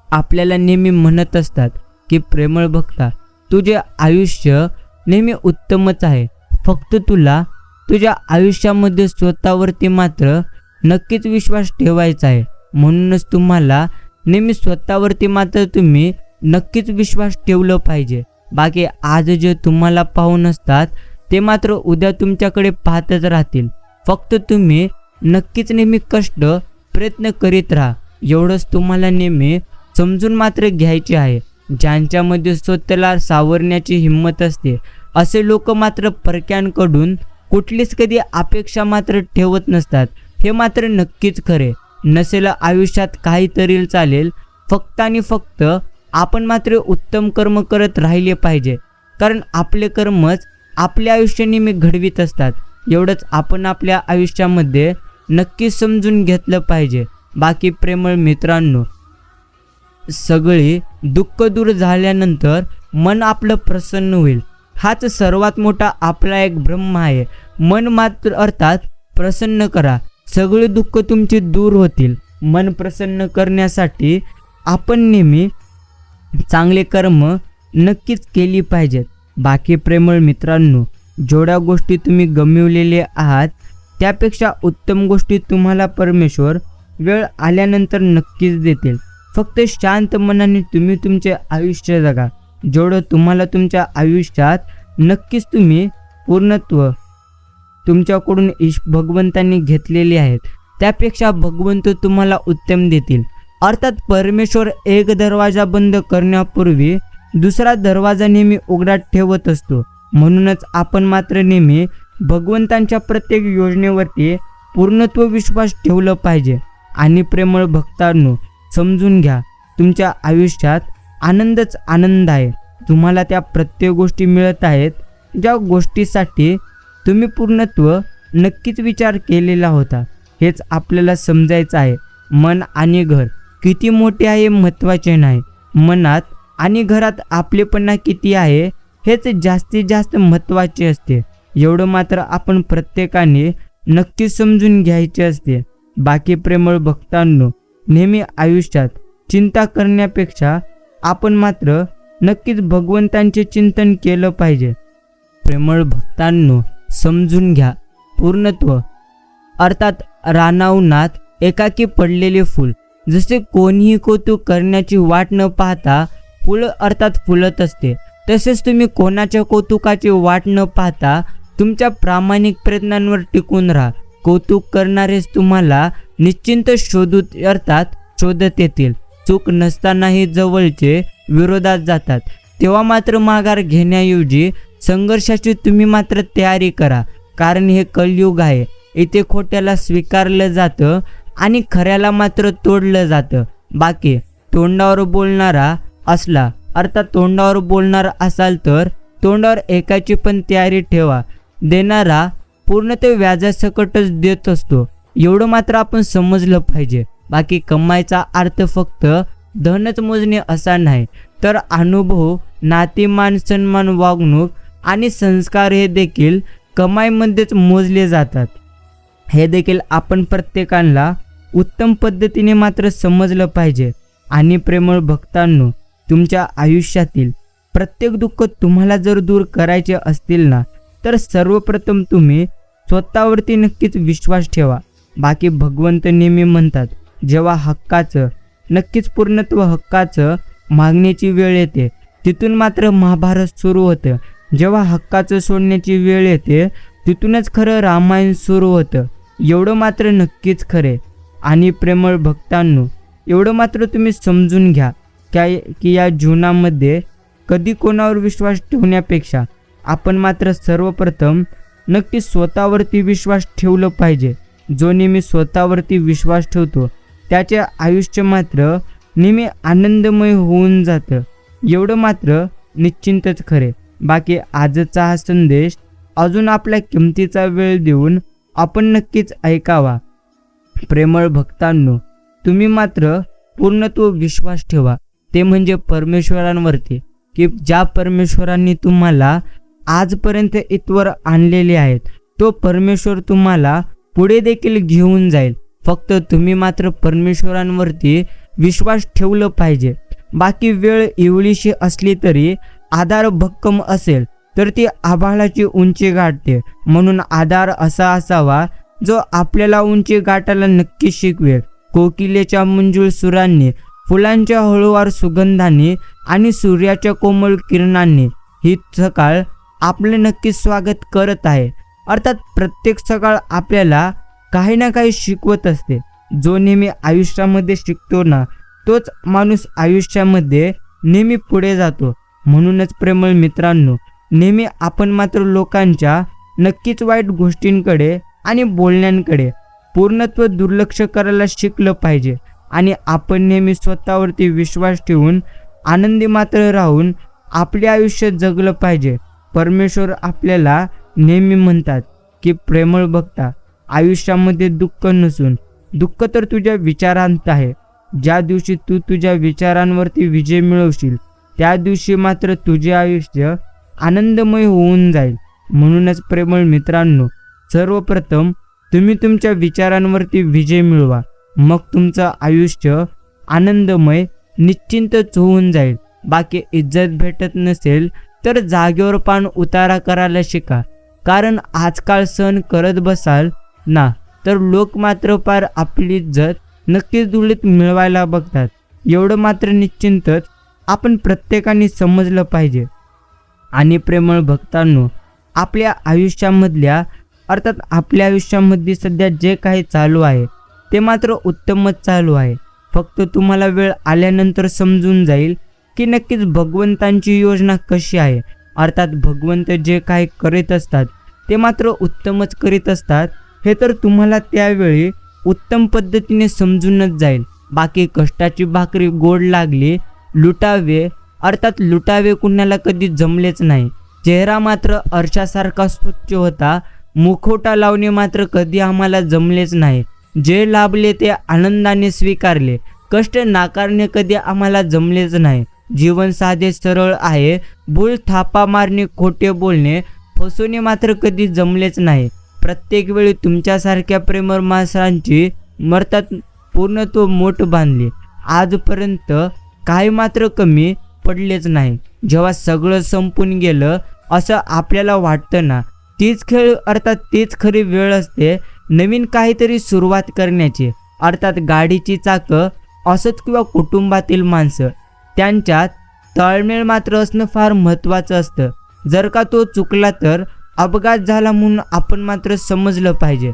आपल्याला नेहमी म्हणत असतात की प्रेमळ भक्ता, तुझे आयुष्य नेहमी उत्तमच आहे. फक्त तुला तुझ्या आयुष्यामध्ये स्वतःवरती मात्र नक्कीच विश्वास ठेवायचा आहे. म्हणूनच तुम्हाला नेहमी स्वतःवरती मात्र तुम्ही नक्कीच विश्वास ठेवलं पाहिजे. बाकी आज जे तुम्हाला पाहून असतात ते मात्र उद्या तुमच्याकडे पाहतच राहतील. फक्त तुम्ही नक्कीच नेहमी कष्ट प्रयत्न करीत राहा. एवढंच तुम्हाला नेहमी समजून मात्र घ्यायचे आहे. ज्यांच्यामध्ये स्वतःला सावरण्याची हिंमत असते असे लोक मात्र परक्यांकडून कुठलीच कधी अपेक्षा मात्र ठेवत नसतात. हे मात्र नक्कीच खरे. नसेल आयुष्यात काहीतरी चालेल, फक्त आणि फक्त आपण मात्र उत्तम कर्म करत राहिले पाहिजे. कारण आपले कर्मच आपले आयुष्य नेहमी घडवीत असतात. एवढंच आपण आपल्या आयुष्यामध्ये नक्कीच समजून घेतलं पाहिजे. बाकी प्रेमळ मित्रांनो, सगळी दुःख दूर झाल्यानंतर मन आपलं प्रसन्न होईल. हाच सर्वात मोठा आपला एक ब्रह्म आहे. मन मात्र अर्थात प्रसन्न करा, सगळे दुःख तुमचे दूर होतील. मन प्रसन्न करण्यासाठी आपण नेहमी चांगले कर्म नक्कीच केली पाहिजेत. बाकी प्रेमळ मित्रांनो, जेवढ्या गोष्टी तुम्ही गमावलेल्या आहात त्यापेक्षा उत्तम गोष्टी तुम्हाला परमेश्वर वेळ आल्यानंतर नक्कीच देतील. फक्त शांत मनाने तुम्ही तुमचे आयुष्य जगा. जेवढं तुम्हाला तुमच्या आयुष्यात नक्कीच तुम्ही पूर्णत्व तुमच्याकडून भगवंतांनी घेतलेले आहेत त्यापेक्षा भगवंत तुम्हाला उत्तम देतील. अर्थात परमेश्वर एक दरवाजा बंद करण्यापूर्वी दुसरा दरवाजा नेहमी उघडा ठेवत असतो. म्हणूनच आपण मात्र नेहमी भगवंतांच्या प्रत्येक योजनेवरती पूर्णत्व विश्वास ठेवलं पाहिजे. आणि प्रेमळ भक्तांनो, समजून घ्या, तुमच्या आयुष्यात आनंदच आनंद आहे. तुम्हाला त्या प्रत्येक गोष्टी मिळत आहेत ज्या गोष्टीसाठी तुम्ही पूर्णत्व नक्कीच विचार केलेला होता. हेच आपल्याला समजायचं आहे. मन आणि घर किती मोठे आहे महत्त्वाचे नाही, मनात आणि घरात आपलेपणा किती आहे हेच जास्तीत जास्त महत्त्वाचे असते. एवढं मात्र आपण प्रत्येकाने नक्कीच समजून घ्यायचे असते. बाकी प्रेमळ भक्तांनो, नेहमी आयुष्यात चिंता करण्यापेक्षा आपण मात्र नक्कीच भगवंतांचे चिंतन केलं पाहिजे. प्रेमळ भक्तांनो, समजून घ्या, पूर्णत्व अर्थात रानावनात एकाकी पडलेले फूल जसे कोणीही कौतुक करण्याची वाट न पाहता फुलं अर्थात फुलत असते, तसेच तुम्ही कोणाच्या कौतुकाची वाट न पाहता तुमच्या प्रामाणिक प्रयत्नांवर टिकून राहा. कौतुक करणारेच तुम्हाला निश्चिंत शोधत येतील. चूक नसतानाही जवळचे विरोधात जातात, तेव्हा मात्र माघार घेण्याऐवजी संघर्षाची तुम्ही मात्र तयारी करा. कारण हे कलयुग आहे. इथे खोट्याला स्वीकारलं जातं आणि खऱ्याला मात्र तोडलं जातं. बाकी तोंडावर बोलणारा असाल तर तोंडावर एकाची पण तयारी ठेवा. देणारा पूर्ण ते व्याजासकटच देत असतो, एवढं मात्र आपण समजलं पाहिजे. बाकी कमाईचा अर्थ फक्त धनच मोजणे असा नाही, तर अनुभव, नाती, मान सन्मान, वागणूक आणि संस्कार हे देखील कमाईमध्येच मोजले जातात. हे देखील आपण प्रत्येकाला उत्तम पद्धतीने मात्र समजलं पाहिजे. आणि प्रेमळ भक्तांनो, तुमच्या आयुष्यातील प्रत्येक दुःख तुम्हाला जर दूर करायचे असतील ना, तर सर्वप्रथम तुम्ही स्वतःवरती नक्कीच विश्वास ठेवा. बाकी भगवंत नेहमी म्हणतात, जेव्हा हक्काचं नक्कीच पूर्णत्व हक्काचं मागण्याची वेळ येते तिथून मात्र महाभारत सुरू होतं. जेव्हा हक्काचं सोडण्याची वेळ येते तिथूनच खरं रामायण सुरू होतं. एवढं मात्र नक्कीच खरे. आणि प्रेमळ भक्तांनो, एवढं मात्र तुम्ही समजून घ्या की या जीवनामध्ये कधी कोणावर विश्वास ठेवण्यापेक्षा आपण मात्र सर्वप्रथम नक्की स्वतःवरती विश्वास ठेवलं पाहिजे. जो नेहमी स्वतःवरती विश्वास ठेवतो त्याचे आयुष्य मात्र नेहमी आनंदमय होऊन जातं. एवढं मात्र निश्चिंतच खरे. बाकी आजचा हा संदेश अजून आपल्या किमतीचा वेळ देऊन आपण नक्कीच ऐकावा. प्रेमळ भक्तांनो, तुम्ही मात्र पूर्णत्व विश्वास ठेवा, ते म्हणजे परमेश्वरांवरती, की ज्या परमेश्वरांनी तुम्हाला आजपर्यंत इथवर आणलेले आहेत. तो परमेश्वर तुम्हाला पुढे देखील घेऊन जाईल. फक्त तुम्ही मात्र परमेश्वरांवरती विश्वास ठेवलं पाहिजे. बाकी वेळ एवढीशी असली तरी आधार भक्कम असेल तर ती आभाळाची उंची गाठते. म्हणून आधार असा असावा जो आपल्याला उंची गाठायला नक्की शिकवेल. कोकिलेच्या मंजूळ सुरांनी, फुलांच्या हळूवार सुगंधाने आणि सूर्याच्या कोमल किरणांनी ही सकाळ आपले नक्की स्वागत करत आहे. अर्थात प्रत्येक सकाळ आपल्याला काही ना काही शिकवत असते. जो नेहमी आयुष्यामध्ये शिकतो ना, तोच माणूस आयुष्यामध्ये नेहमी पुढे जातो. म्हणूनच प्रेमळ मित्रांनो, नेहमी आपण मात्र लोकांच्या नक्कीच वाईट गोष्टींकडे आणि बोलण्यांकडे पूर्णत्व दुर्लक्ष करायला शिकलं पाहिजे. आणि आपण नेहमी स्वतःवरती विश्वास ठेवून आनंदी मात्र राहून आपले आयुष्य जगलं पाहिजे. परमेश्वर आपल्याला नेहमी म्हणतात की प्रेमळ भक्ता, आयुष्यामध्ये दुःख नसून दुःख तर तुझ्या विचारांत आहे. ज्या दिवशी तू तुझ्या विचारांवरती विजय मिळवशील त्या दिवशी मात्र तुझे आयुष्य आनंदमय होऊन जाईल. म्हणूनच प्रेमळ मित्रांनो, सर्वप्रथम तुम्ही तुमच्या विचारांवरती विजय मिळवा, मग तुमचं आयुष्य आनंदमय निश्चिंतच होऊन जाईल. बाकी इज्जत भेटत नसेल तर जागेवर पान उतारा करायला शिका, कारण आजकाल सण करत बसाल ना तर लोक मात्र पार आपली इज्जत नक्कीच धुळीत मिळवायला बघतात. एवढं मात्र निश्चिंतच आपण प्रत्येकाने समजलं पाहिजे. आणि प्रेमळ भक्तांनो, आपल्या आयुष्यामध्ये सध्या जे काही चालू आहे ते मात्र उत्तमच चालू आहे. फक्त तुम्हाला वेळ आल्यानंतर समजून जाईल की नक्कीच भगवंतांची योजना कशी आहे. अर्थात भगवंत जे काही करीत असतात ते मात्र उत्तमच करीत असतात, हे तर तुम्हाला त्यावेळी उत्तम पद्धतीने समजूनच जाईल. बाकी कष्टाची भाकरी गोड लागली, लुटावे कुणाला कधी जमलेच नाही. चेहरा मात्र आरशासारखा स्वच्छ होता, मुखवटा लावणे मात्र कधी आम्हाला जमलेच नाही. जे लाभले ते आनंदाने स्वीकारले, कष्ट नाकारणे कधी आम्हाला जमलेच नाही. जीवन साधे सरळ आहे, भूल थापा मारणे, खोटे बोलणे, फसवणे मात्र कधी जमलेच नाही. प्रत्येक वेळी तुमच्यासारख्या प्रेमळ माणसांची मरतात पूर्ण तो मोठ बांधली. आजपर्यंत काही मात्र कमी पडलेच नाही. जेव्हा सगळं संपून गेलं असं आपल्याला वाटतं ना, तीच खरी वेळ असते नवीन काहीतरी सुरुवात करण्याची. अर्थात गाडीची चाकं असत किंवा कुटुंबातील माणसं, त्यांच्यात ताळमेळ मात्र असणं फार महत्त्वाचं असतं. जर का तो चुकला तर अपघात झाला म्हणून आपण मात्र समजलं पाहिजे.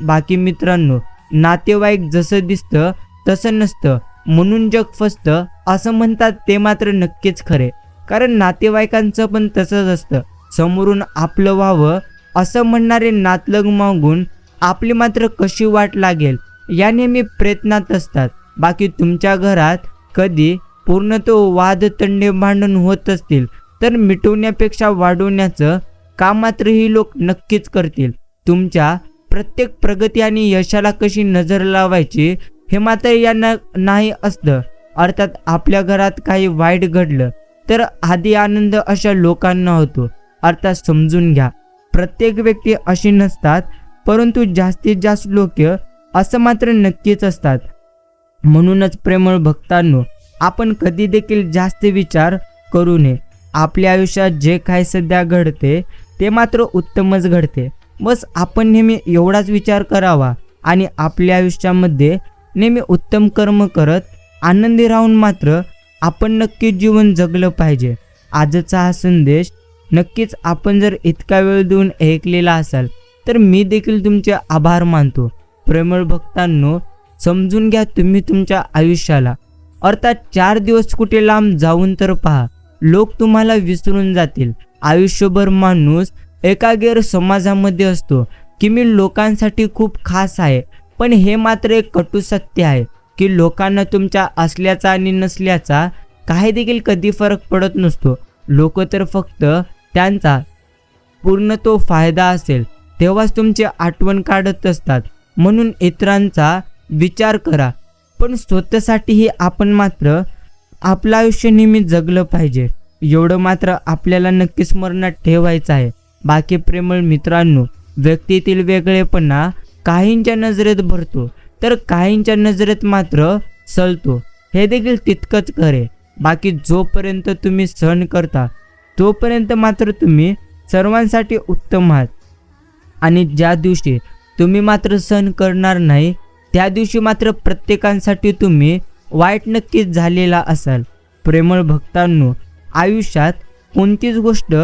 बाकी मित्रांनो, नातेवाईक जसं दिसतं तसं नसतं म्हणून जग फसतं असं म्हणतात ते मात्र नक्कीच खरे. कारण नातेवाईकांचं पण तसंच असतं. समोरून आपलं व्हावं असं म्हणणारे नातलग मागून आपली मात्र कशी वाट लागेल या नेहमी प्रयत्नात असतात. बाकी तुमच्या घरात कधी पूर्ण तो वाद तंडे भांडण होत असतील तर मिटवण्यापेक्षा वाढवण्याचं काम मात्र ही लोक नक्कीच करतील. तुमच्या प्रत्येक प्रगती आणि यशाला कशी नजर लावायची हे मात्र यांना नाही असतं. अर्थात आपल्या घरात काही वाईट घडलं तर आधी आनंद अशा लोकांना होतो. अर्थात समजून घ्या, प्रत्येक व्यक्ती अशी नसतात, परंतु जास्तीत जास्त लोक असं मात्र नक्कीच असतात. म्हणूनच प्रेमळ भक्तांनो, आपण कधी देखील जास्त विचार करू नये. आपल्या आयुष्यात जे काही सध्या घडते ते मात्र उत्तमच घडते. बस आपण नेहमी एवढाच विचार करावा आणि आपल्या आयुष्यामध्ये नेहमी उत्तम कर्म करत आनंदी राहून मात्र आपण नक्कीच जीवन जगलं पाहिजे. आजचा हा संदेश नक्कीच आपण जर इतका वेळ देऊन ऐकलेला असाल तर मी देखील तुमचे आभार मानतो. प्रेमळ भक्तांनो, समजून घ्या तुम्ही तुमच्या आयुष्याला. अर्थात 4 दिवस कुठे लांब जाऊन तर पहा, लोक तुम्हाला विसरून जातील. आयुष्यभर माणूस एका गैरसमाजामध्ये असतो की मी लोकांसाठी खूप खास आहे, पण हे मात्र एक कटू सत्य आहे की लोकांना तुमच्या असल्याचा आणि नसल्याचा काही देखील कधी फरक पडत नसतो. लोक तर फक्त त्यांचा पूर्ण तो फायदा असेल तेव्हाच तुमची आठवण काढत असतात. म्हणून इतरांचा विचार करा, पण स्वतःसाठीही आपण मात्र आपलं आयुष्य नेहमी जगलं पाहिजे. एवढं मात्र आपल्याला नक्की स्मरणात ठेवायचं आहे. बाकी प्रेमळ मित्रांनो, व्यक्तीतील वेगळेपणा काहींच्या नजरेत भरतो तर काहींच्या नजरेत मात्र सलतो, हे देखील तितकंच खरे. बाकी जोपर्यंत तुम्ही सहन करता तोपर्यंत मात्र तुम्ही सर्वांसाठी उत्तम आहात. आणि ज्या दिवशी तुम्ही मात्र सहन करणार नाही त्या दिवशी मात्र प्रत्येकांसाठी तुम्ही वाईट नक्कीच झालेला असाल. प्रेमळ भक्तांनो, आयुष्यात कोणतीच गोष्ट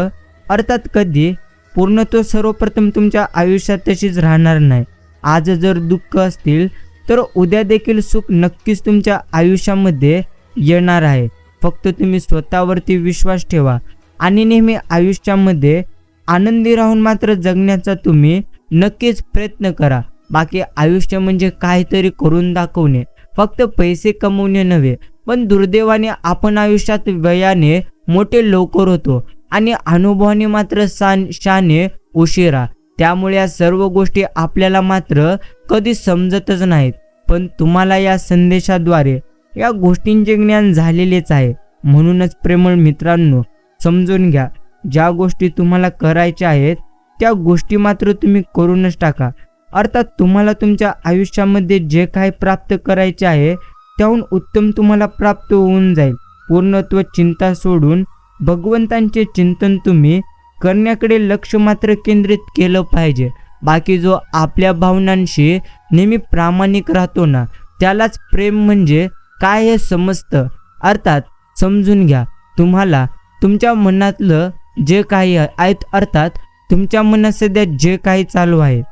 अर्थात कधी पूर्णत्व सर्वप्रथम तुमच्या आयुष्यात तशीच राहणार नाही. आज जर दुःख असतील तर उद्या देखील सुख नक्कीच तुमच्या आयुष्यामध्ये येणार आहे. फक्त तुम्ही स्वतःवरती विश्वास ठेवा आणि नेहमी आयुष्यामध्ये आनंदी राहून मात्र जगण्याचा तुम्ही नक्कीच प्रयत्न करा. बाकी आयुष्य म्हणजे काहीतरी करून दाखवणे, फक्त पैसे कमवणे नव्हे. पण दुर्दैवाने आपण आयुष्यात वयाने मोठे लवकर होतो, आणि अनुभवाने मात्र शाने उशिरा. त्यामुळे या सर्व गोष्टी आपल्याला मात्र कधी समजतच नाहीत, पण तुम्हाला या संदेशाद्वारे या गोष्टींचे ज्ञान झालेलेच आहे. म्हणूनच प्रेमळ मित्रांनो, समजून घ्या, ज्या गोष्टी तुम्हाला करायच्या आहेत त्या गोष्टी मात्र तुम्ही करूनच टाका. अर्थात तुम्हाला तुमच्या आयुष्यामध्ये जे काही प्राप्त करायचे आहे त्याहून उत्तम तुम्हाला प्राप्त होऊन जाईल. पूर्णत्व चिंता सोडून भगवंतांचे चिंतन तुम्ही करण्याकडे लक्ष मात्र केंद्रित केलं पाहिजे. बाकी जो आपल्या भावनांशी नेहमी प्रामाणिक राहतो ना, त्यालाच प्रेम म्हणजे काय हे समजतं. अर्थात समजून घ्या, तुम्हाला तुमच्या मनातलं जे काही आहे, अर्थात तुमच्या मनात सध्या जे काही चालू आहे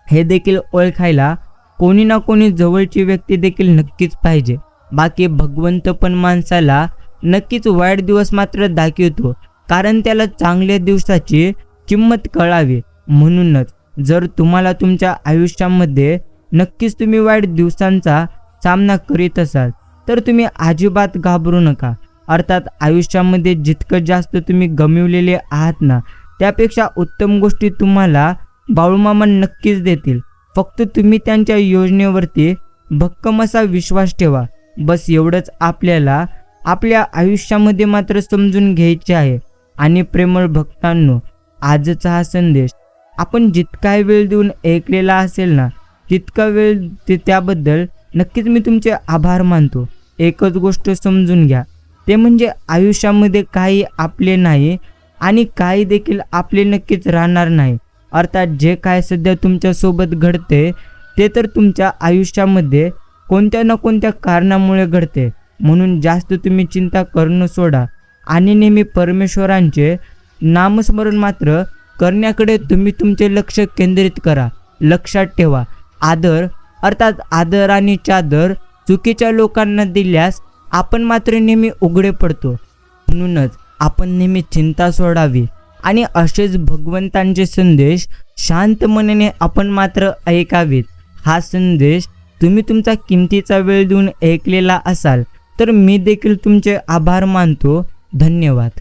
हे देखील ओळखायला कोणी ना कोणी जवळची व्यक्ती देखील नक्कीच पाहिजे. बाकी भगवंत पण माणसाला नक्कीच वाईट दिवस मात्र दाखवतो, कारण त्याला चांगल्या दिवसाची किंमत कळावी. म्हणूनच जर तुम्हाला तुमच्या आयुष्यामध्ये नक्कीच तुम्ही वाईट दिवसांचा सामना करीत असाल तर तुम्ही अजिबात घाबरू नका. अर्थात आयुष्यामध्ये जितकं जास्त तुम्ही गमिवलेले आहात ना, त्यापेक्षा उत्तम गोष्टी तुम्हाला बाळूमामा नक्कीच देतील. फक्त तुम्ही त्यांच्या योजनेवरती भक्कम असा विश्वास ठेवा. बस एवढंच आपल्याला आपल्या आयुष्यामध्ये मात्र समजून घ्यायचे आहे. आणि प्रेमळ भक्तांनो, आजचा हा संदेश आपण जितका वेळ देऊन ऐकलेला असेल ना, तितका वेळ त्याबद्दल नक्कीच मी तुमचे आभार मानतो. एकच गोष्ट समजून घ्या, ते म्हणजे आयुष्यामध्ये काही आपले नाही आणि काही देखील आपले नक्कीच राहणार नाही. अर्थात जे काय सध्या तुमच्यासोबत घडते ते तर तुमच्या आयुष्यामध्ये कोणत्या ना कोणत्या कारणामुळे घडते. म्हणून जास्त तुम्ही चिंता करणं सोडा आणि नेहमी परमेश्वरांचे नामस्मरण मात्र करण्याकडे तुम्ही तुमचे लक्ष केंद्रित करा. लक्षात ठेवा, आदर अर्थात आदर आणि चादर चुकीच्या लोकांना दिल्यास आपण मात्र नेहमी उघडे पडतो. म्हणूनच आपण नेहमी चिंता सोडावी आणि असेच भगवंतांचे संदेश शांत मनाने आपण मात्र ऐकावेत. हा संदेश तुम्ही तुमचा किमतीचा वेळ देऊन ऐकलेला असाल तर मी देखील तुमचे आभार मानतो. धन्यवाद.